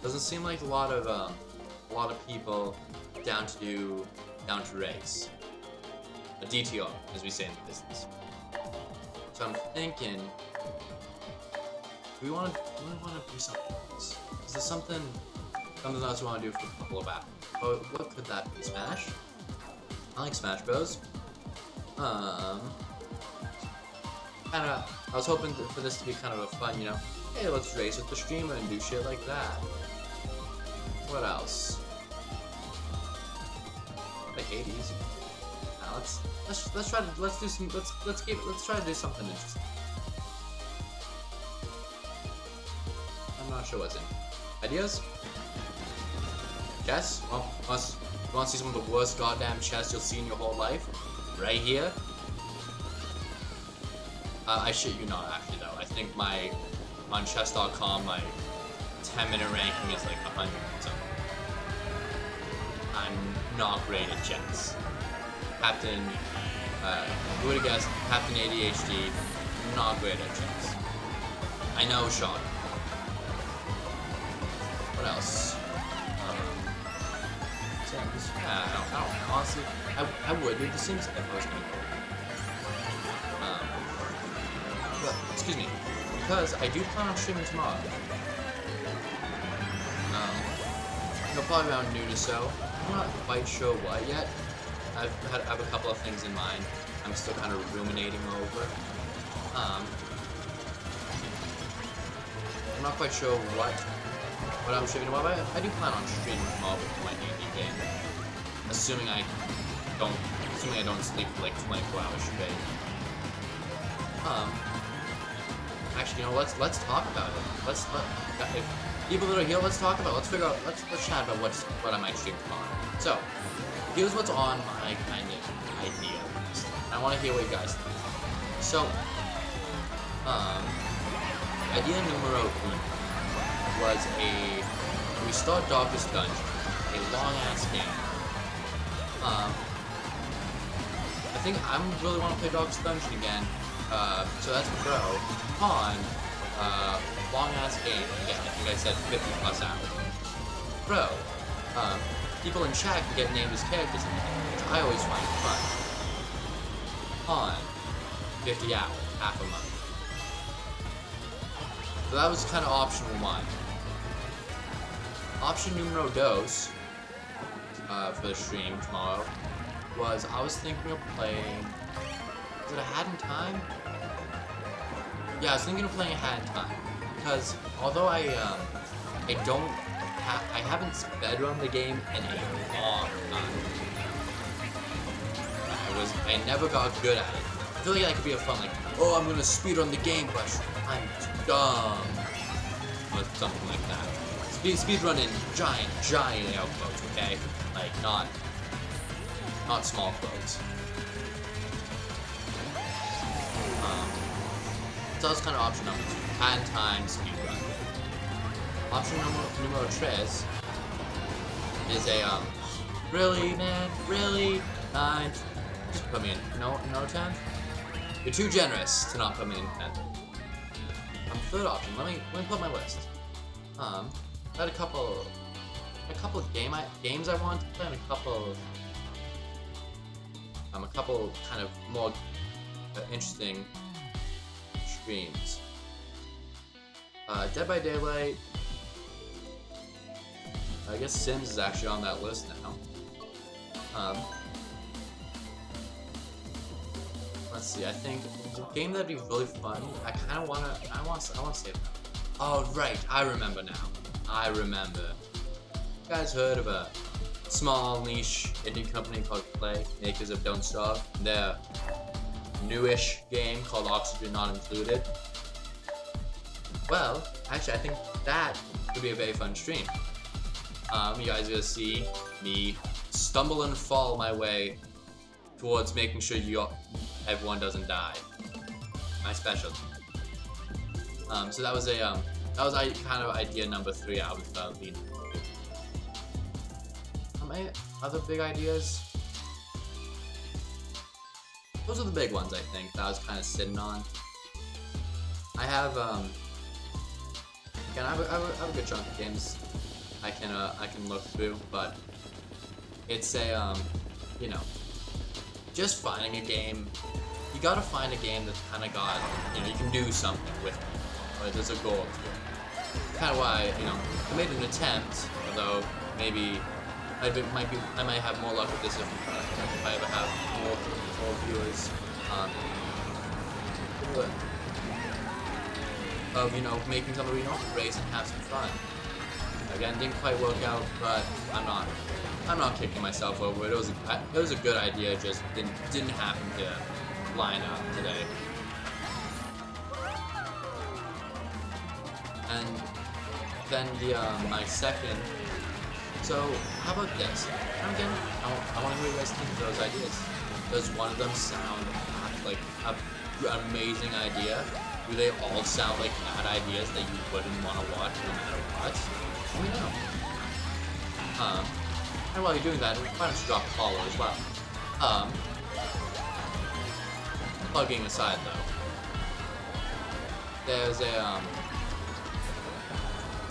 Doesn't seem like a lot of people down to race. A DTR, as we say in the business. So I'm thinking, we want to do something else. Is there something else we want to do for a couple of hours? Oh, what could that be? Smash? I like Smash Bros. I was hoping for this to be kind of a fun, you know, hey, let's race with the streamer and do shit like that. What else? I hate easy. Now let's try to try to do something interesting. I'm not sure what's in. Ideas? Chess? Well, you want to see some of the worst goddamn chess you'll see in your whole life? Right here? I shit you not, actually, though. I think on chess.com, my 10-minute ranking is like 100 or something. I'm not great at chess. Captain, who would have guessed? Captain ADHD, not great at chess. I know, Sean. What else? Yeah, I don't honestly, I would do the Sims if I was gonna go. But, excuse me, because I do plan on streaming tomorrow. Probably around noon or so. I'm not quite sure what yet. I have a couple of things in mind. I'm still kind of ruminating over. I'm not quite sure what I'm streaming tomorrow, but I do plan on streaming tomorrow with my D&D game. Assuming I don't sleep for like 24 hours straight. Actually, you know, let's talk about it. If people that are here, let's talk about it. Let's figure out, let's chat about what I might stream tomorrow. So, here's what's on my kind of idea list. I want to hear what you guys think. So, idea numero uno was we start Darkest Dungeon, a long-ass game. I think I really want to play Darkest Dungeon again, so that's pro. Con, long-ass game, again, I think I said 50 plus hours. Pro, people in chat can get named as characters in the game, which I always find fun. Con, 50 hours, half a month. So that was kind of optional one. Option numero dos, for the stream tomorrow, was I was thinking of playing, is it A Hat in Time? Yeah, I was thinking of playing A Hat in Time, because although I haven't speedrun the game in a long time. I never got good at it. I feel like that could be a fun, like, oh, I'm gonna speedrun the game, but I'm dumb. Or something like that. Speedrunning giant air quotes, okay? Like, not small quotes. So that's kind of option number 2. Hat in Time speedrun. Option numero 3 is a really, man, really? 9. Just put me in. No 10? You're too generous to not put me in 10. Third option. Let me put my list. I had a couple games I wanted to play, and a couple kind of more interesting streams. Dead by Daylight. I guess Sims is actually on that list now. Let's see. I think a game that'd be really fun. I want to say it now. Oh right, I remember now. I remember. You guys heard of a small niche indie company called Play, makers of Don't Starve? Their newish game called Oxygen Not Included. Well, actually, I think that could be a very fun stream. You guys are gonna see me stumble and fall my way towards making sure everyone doesn't die. My specialty. So that was kind of idea number 3 I was leading to. My other big ideas? Those are the big ones I think that I was kind of sitting on. I have again I have a good chunk of games I can look through, but it's a you know, just finding a game. You gotta find a game that's kind of got, you know, you can do something with it, or there's a goal to it. Kind of why, you know, I made an attempt, although maybe I might have more luck with this if I ever have more viewers. Of, you know, making something, you know, race and have some fun. Again, didn't quite work out, but I'm not kicking myself over it. It was a good idea, just didn't happen to line up today. And then my second. So how about this? Again, I want to hear you guys think of those ideas. Does one of them sound like an amazing idea? Do they all sound like bad ideas that you wouldn't want to watch no matter what? Let me know. And while you're doing that, why don't you drop a follow as well? Plugging aside though, there's a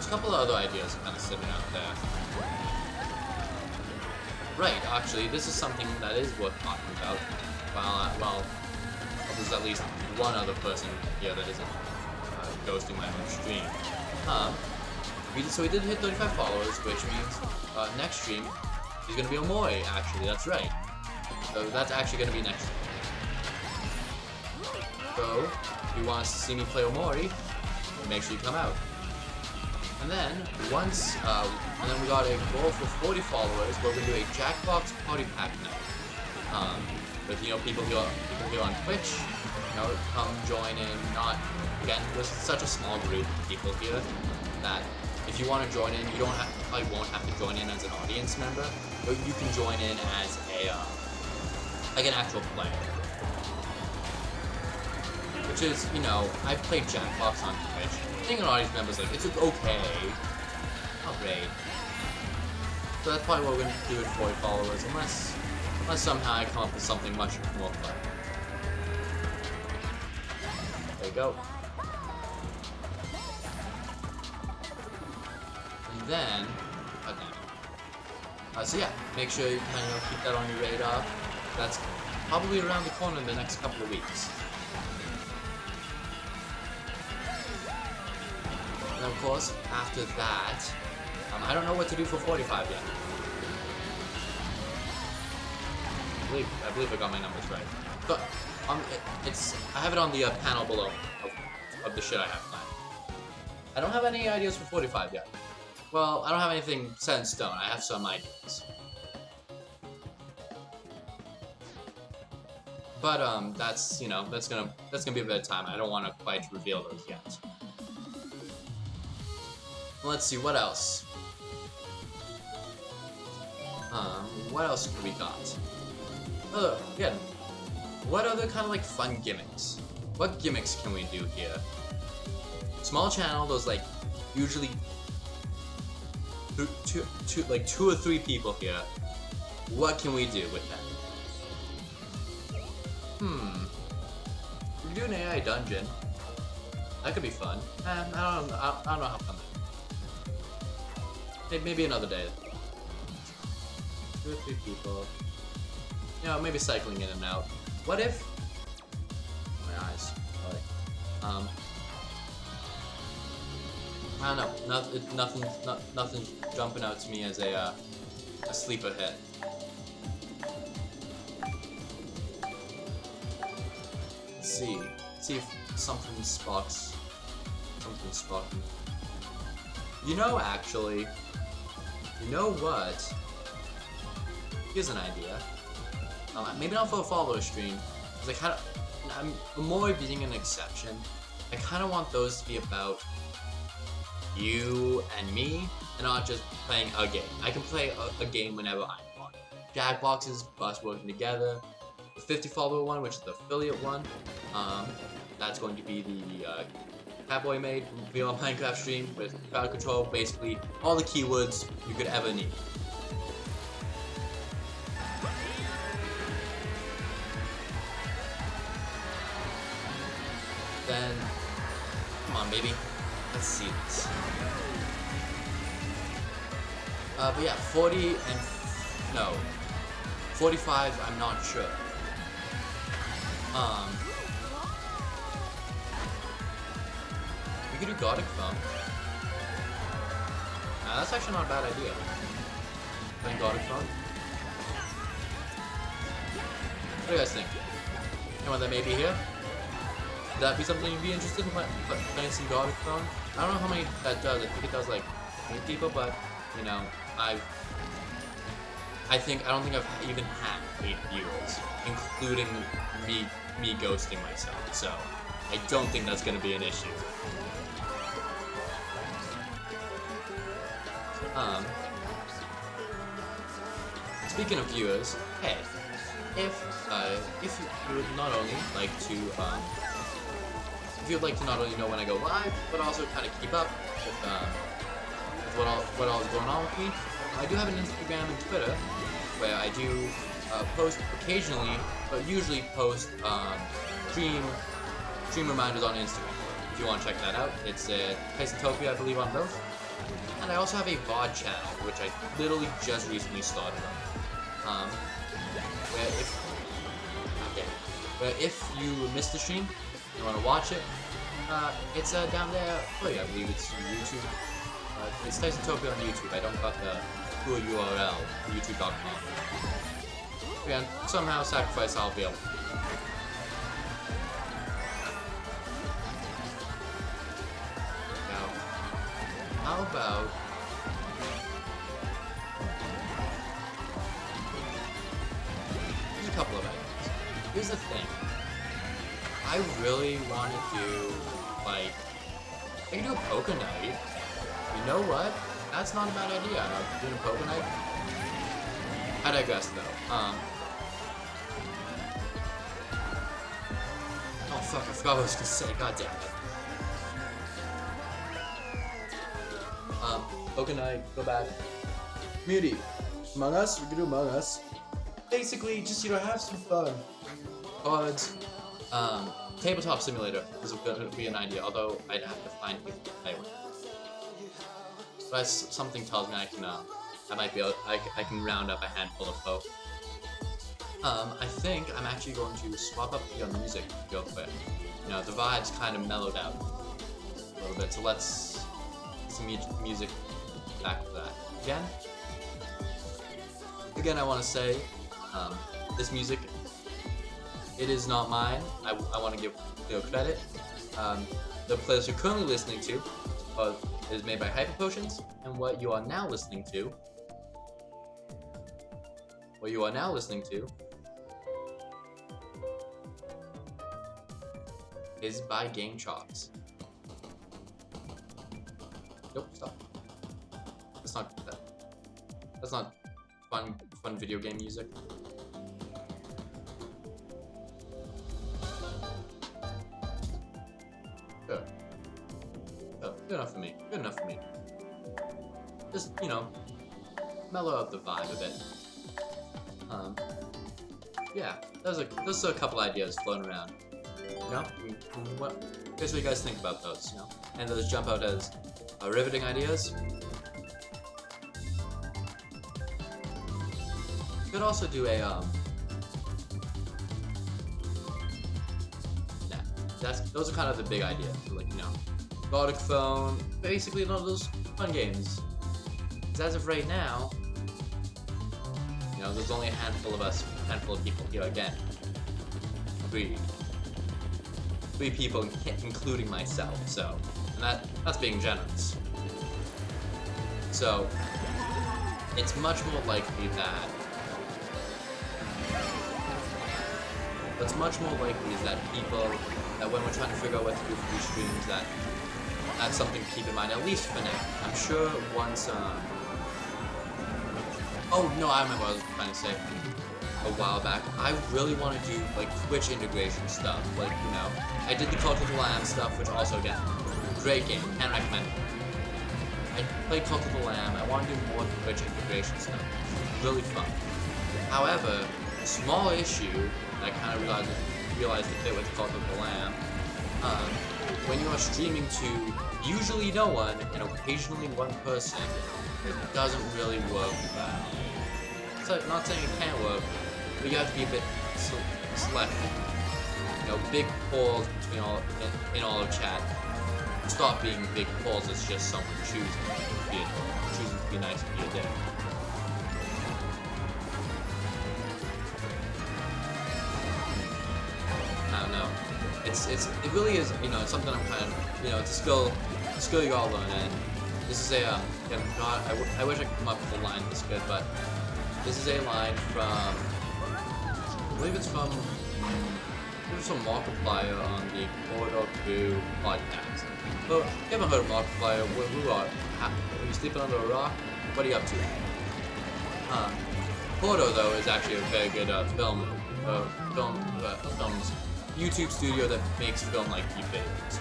couple of other ideas kind of sitting out there. Right, actually, this is something that is worth talking about. Well, there's at least one other person here that isn't ghosting my own stream. So we did hit 35 followers, which means next stream is going to be Omori, actually, that's right. So that's actually going to be next stream. So, if you want to see me play Omori, make sure you come out. And then, we got a goal for 40 followers, where we're going to do a Jackbox Party Pack night. With, you know, people here on Twitch, you know, come join in. Again, there's such a small group of people here that if you want to join in, you probably won't have to join in as an audience member, but you can join in as like an actual player. Which is, you know, I've played Jackbox on Twitch. Being an audience member is like, it's okay. Not great. So that's probably what we're going to do with 40 followers, unless somehow I come up with something much more fun. There you go. And then, so yeah, make sure you kind of keep that on your radar. That's probably around the corner in the next couple of weeks. And of course, after that, I don't know what to do for 45 yet. I believe I got my numbers right. But I have it on the panel below of the shit I have planned. I don't have any ideas for 45 yet. Well, I don't have anything set in stone. I have some ideas. But that's, you know, that's gonna be a bit of time. I don't want to quite reveal those yet. Let's see, what else? What else have we got? Again, what other kind of like fun gimmicks? What gimmicks can we do here? Small channel, those like usually like 2 or 3 people here. What can we do with that? We can do an AI dungeon. That could be fun. I don't know. I don't know how fun. Maybe another day. 2 or 3 people. You know, maybe cycling in and out. What if? My eyes. Sorry. I don't know. Nothing jumping out to me as a sleeper hit. Let's see if something sparks. Something sparking. You know, actually, you know what? Here's an idea. Maybe not for a follower stream, because I'm more being an exception. I kind of want those to be about you and me, and not just playing a game. I can play a game whenever I want. Jackboxes, us working together. The 50 follower one, which is the affiliate one, that's going to be the Catboy made VR Minecraft stream with crowd control, basically all the keywords you could ever need. Then, come on, baby. Let's see this. But yeah, 40 and no, 45. I'm not sure. We could do Gothic Phone. That's actually not a bad idea. Playing Gothic Phone. What do you guys think? Anyone that may be here? Would that be something you'd be interested in playing some Gothic Phone? I don't know how many that does. I think it does like 8 people, but you know, I don't think I've even had 8 viewers, including me ghosting myself. So I don't think that's gonna be an issue. Speaking of viewers, hey, if you would not only like to if you'd like to not only know when I go live, but also kind of keep up with what all is going on with me, I do have an Instagram and Twitter where I do post occasionally, but usually post stream reminders on Instagram. If you want to check that out, it's Tysotopia, I believe, on both. And I also have a VOD channel, which I literally just recently started on. Where if you missed the stream, you want to watch it, it's down there. Oh yeah, I believe it's YouTube. It's Tysotopia on YouTube. I don't got the full URL, youtube.com. Again, somehow sacrifice I'll be able. Now, how about here's a couple of items. Here's the thing. I really want to do, like, I can do a poker night. You know what? That's not a bad idea. Doing a poker night. I digress, though. Oh fuck! I forgot what I was gonna say. God damn it. Poker night. Go back. Community. Among Us. We can do Among Us. Basically, just have some fun. Cards. Tabletop simulator is going to be an idea, although I'd have to find people to play with. But something tells me I can round up a handful of folk. I think I'm actually going to swap up the music real quick. You know, the vibe's kind of mellowed out a little bit, so let's get some music back to that. Again, I want to say, this music, it is not mine. I want to give credit. The playlist you're currently listening to is made by Hyper Potions, and what you are now listening to is by Game Chops. Nope, stop. That's not fun video game music. Good enough for me. Good enough for me. just, you know, mellow out the vibe a bit. Yeah, those are a couple ideas floating around. You know, here's what you guys think about those, you know? And those jump out as riveting ideas. You could also do a, those are kind of the big ideas, like, you know, robotic phone, basically one of those fun games. Because as of right now, you know, there's only a handful of people here again. Three people, including myself, so, and that's being generous. So, it's much more likely that people, that when we're trying to figure out what to do for these streams, that's something to keep in mind, at least for now. I'm sure once, oh no, I remember what I was trying to say a while back. I really want to do, like, Twitch integration stuff, like, you know, I did the Cult of the Lamb stuff, which also, again, great game, can't recommend it. I played Cult of the Lamb, I want to do more Twitch integration stuff, really fun. However, a small issue that I kind of realized a bit with Cult of the Lamb, when you are streaming to usually no one and occasionally one person, it doesn't really work well. So, not saying it can't work, but you have to be a bit selective. You know, big polls in all of chat stop being big polls. It's just someone choosing to be nice to be a dick. I don't know. It really is, you know, something I'm kind of, you know, it's a skill you gotta learn. And this is a God, I wish I could come up with a line this good, but this is a line from, I believe it's from Markiplier on the Corridor Crew podcast. So, if you haven't heard of Markiplier, are you sleeping under a rock? What are you up to? Corridor, though, is actually a very good films YouTube studio that makes film like you videos.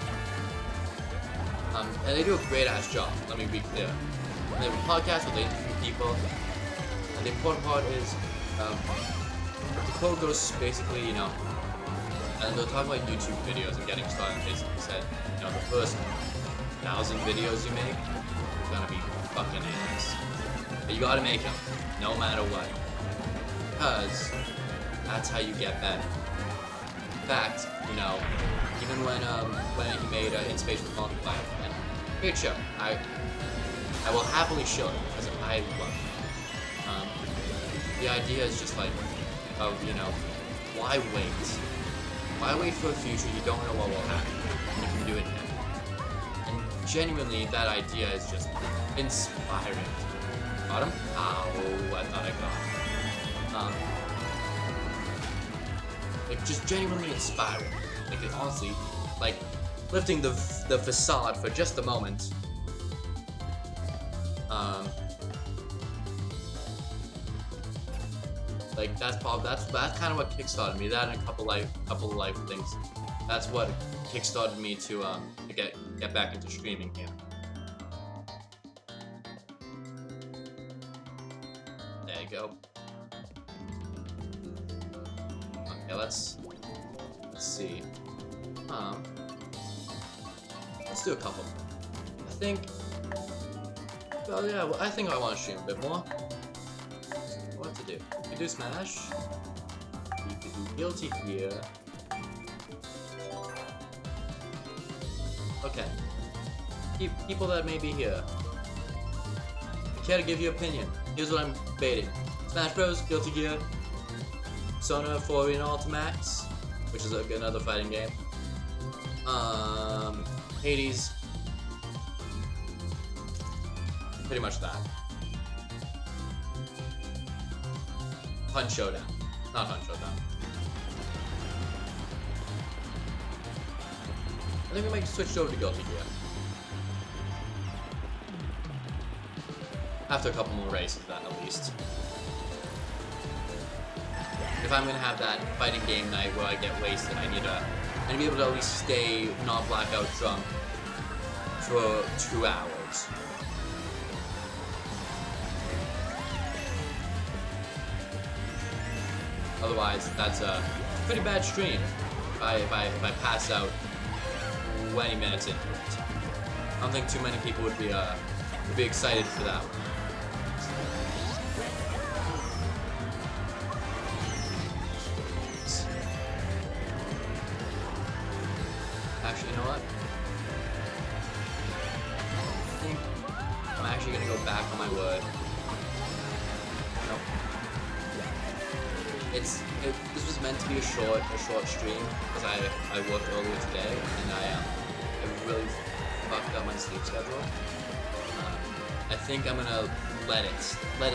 And they do a great ass job, let me be clear. And they have a podcast where they interview people. And the important part is, the quote goes basically, you know, and they'll talk about YouTube videos and getting started, and basically said, you know, the first 1,000 videos you make are gonna be fucking ass. But you gotta make them, no matter what. Because that's how you get better. In fact, you know, even when he made In Space with Multiplier, and great show. I will happily show it because I love it. The idea is just like, of, you know, why wait? Why wait for a future you don't know what will happen? You can do it now. And genuinely, that idea is just inspiring. Got him? Ow, I thought I got him. Like, just genuinely inspiring. Like, it honestly, like, lifting the facade for just a moment. Like, that's kind of what kickstarted me. That and a couple of life things. That's what kickstarted me to get back into streaming here. There you go. Okay, let's see. Let's do a couple. I think. Well, yeah. Well, I think I want to stream a bit more. What to do? You could do Smash. You could do Guilty here. Okay. People that may be here. I care to give you opinion. Here's what I'm debating: Smash Bros, Guilty Gear, Persona 4 Arena Ultimax, which is another fighting game. Hades. Pretty much that. Punch Showdown. Not Punch Showdown. I think we might switch over to Guilty Gear. After a couple more races, then at least. If I'm gonna have that fighting game night where I get wasted, I need to be able to at least stay not blackout drunk for 2 hours. Otherwise, that's a pretty bad stream if I pass out 20 minutes into it. I don't think too many people would be excited for that one. Actually, you know what? I think I'm actually gonna go back on my word. Nope. This was meant to be a short stream because I worked earlier today and I really fucked up my sleep schedule. I think I'm gonna let it lay.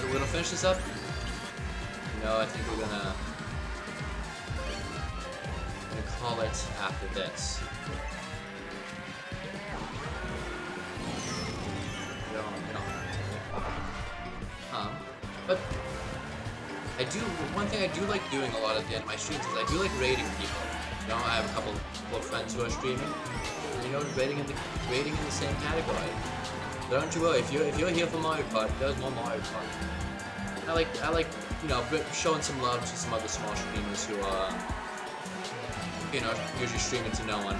We're gonna finish this up. No, I think we're gonna call it after this. But one thing I do like doing a lot at the end of my streams is I do like rating people. You know, I have a couple of friends who are streaming, and, you know, rating in the same category. Don't you worry, if you're here for Mario Kart, there's more Mario Kart. I like, you know, showing some love to some other small streamers who are, you know, usually streaming to no one.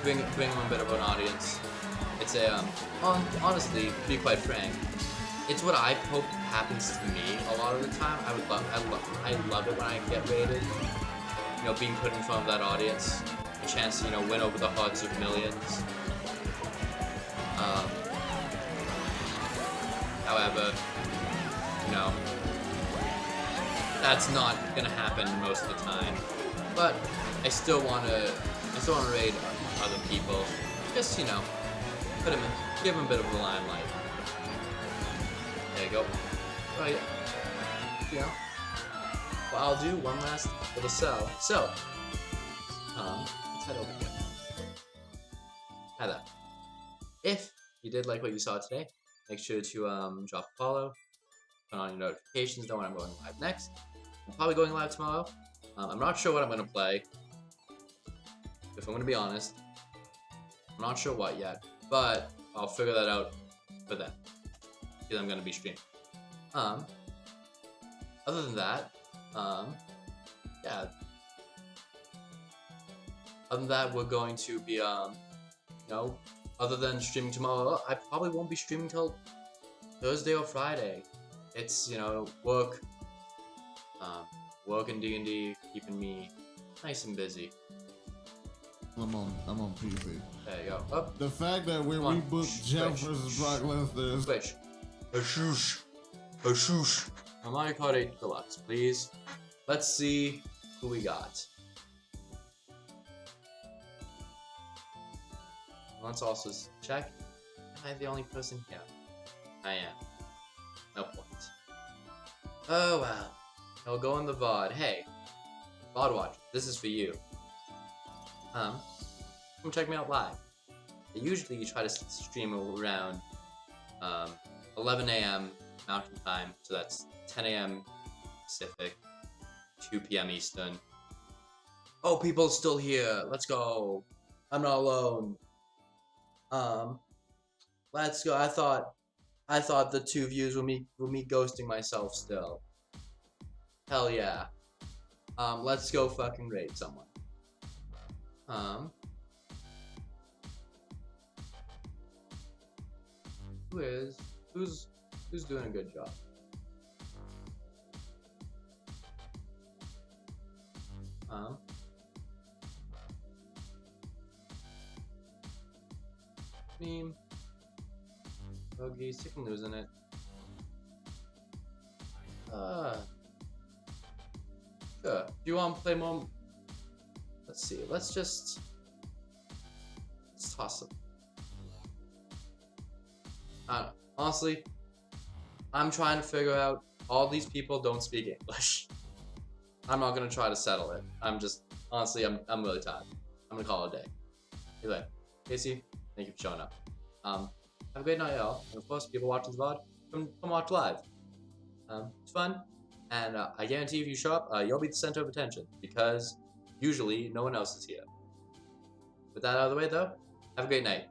Bring them a bit of an audience. It's honestly, to be quite frank, it's what I hope happens to me a lot of the time. I love it when I get rated. You know, being put in front of that audience, a chance to, you know, win over the hearts of millions. However, you know, that's not gonna happen most of the time. But I still wanna raid other people. Just, you know, give them a bit of the limelight. There you go. Right. You know. Well, I'll do one last little sell. So, let's head over here. Hi there. If you did like what you saw today, make sure to drop a follow, turn on your notifications, know when I'm going live next. I'm probably going live tomorrow. I'm not sure what I'm gonna play. If I'm gonna be honest, I'm not sure what yet, but I'll figure that out for then. Because I'm gonna be streaming. Other than that, yeah. Other than that, we're going to be, you know, other than streaming tomorrow, I probably won't be streaming till Thursday or Friday. It's, you know, work and D&D keeping me nice and busy. I'm on PC. There you go. Oh. The fact that when we booked Jeff versus Brock Lesnar. Switch. Ashoosh. Mario Kart 8 Deluxe, please. Let's see who we got. Let's also check. Am I the only person here? I am. No point. Oh well. I'll go in the VOD. Hey, VOD watch. This is for you. Come check me out live. I usually try to stream around 11 a.m. Mountain Time, so that's 10 a.m. Pacific, 2 p.m. Eastern. Oh, people still here. Let's go. I'm not alone. Let's go. I thought the 2 views were me ghosting myself still. Hell yeah. Let's go fucking raid someone. Who's doing a good job? Meme. Buggy, sick and losing it. Sure. Do you want to play more? Let's see. Let's toss it. Honestly, I'm trying to figure out. All these people don't speak English. I'm not gonna try to settle it. Honestly, I'm really tired. I'm gonna call it a day. Anyway, Casey, thank you for showing up. Have a great night, y'all. And of course, people watching this VOD, come watch live. It's fun, and I guarantee if you show up, you'll be the center of attention because usually no one else is here. With that out of the way, though, have a great night.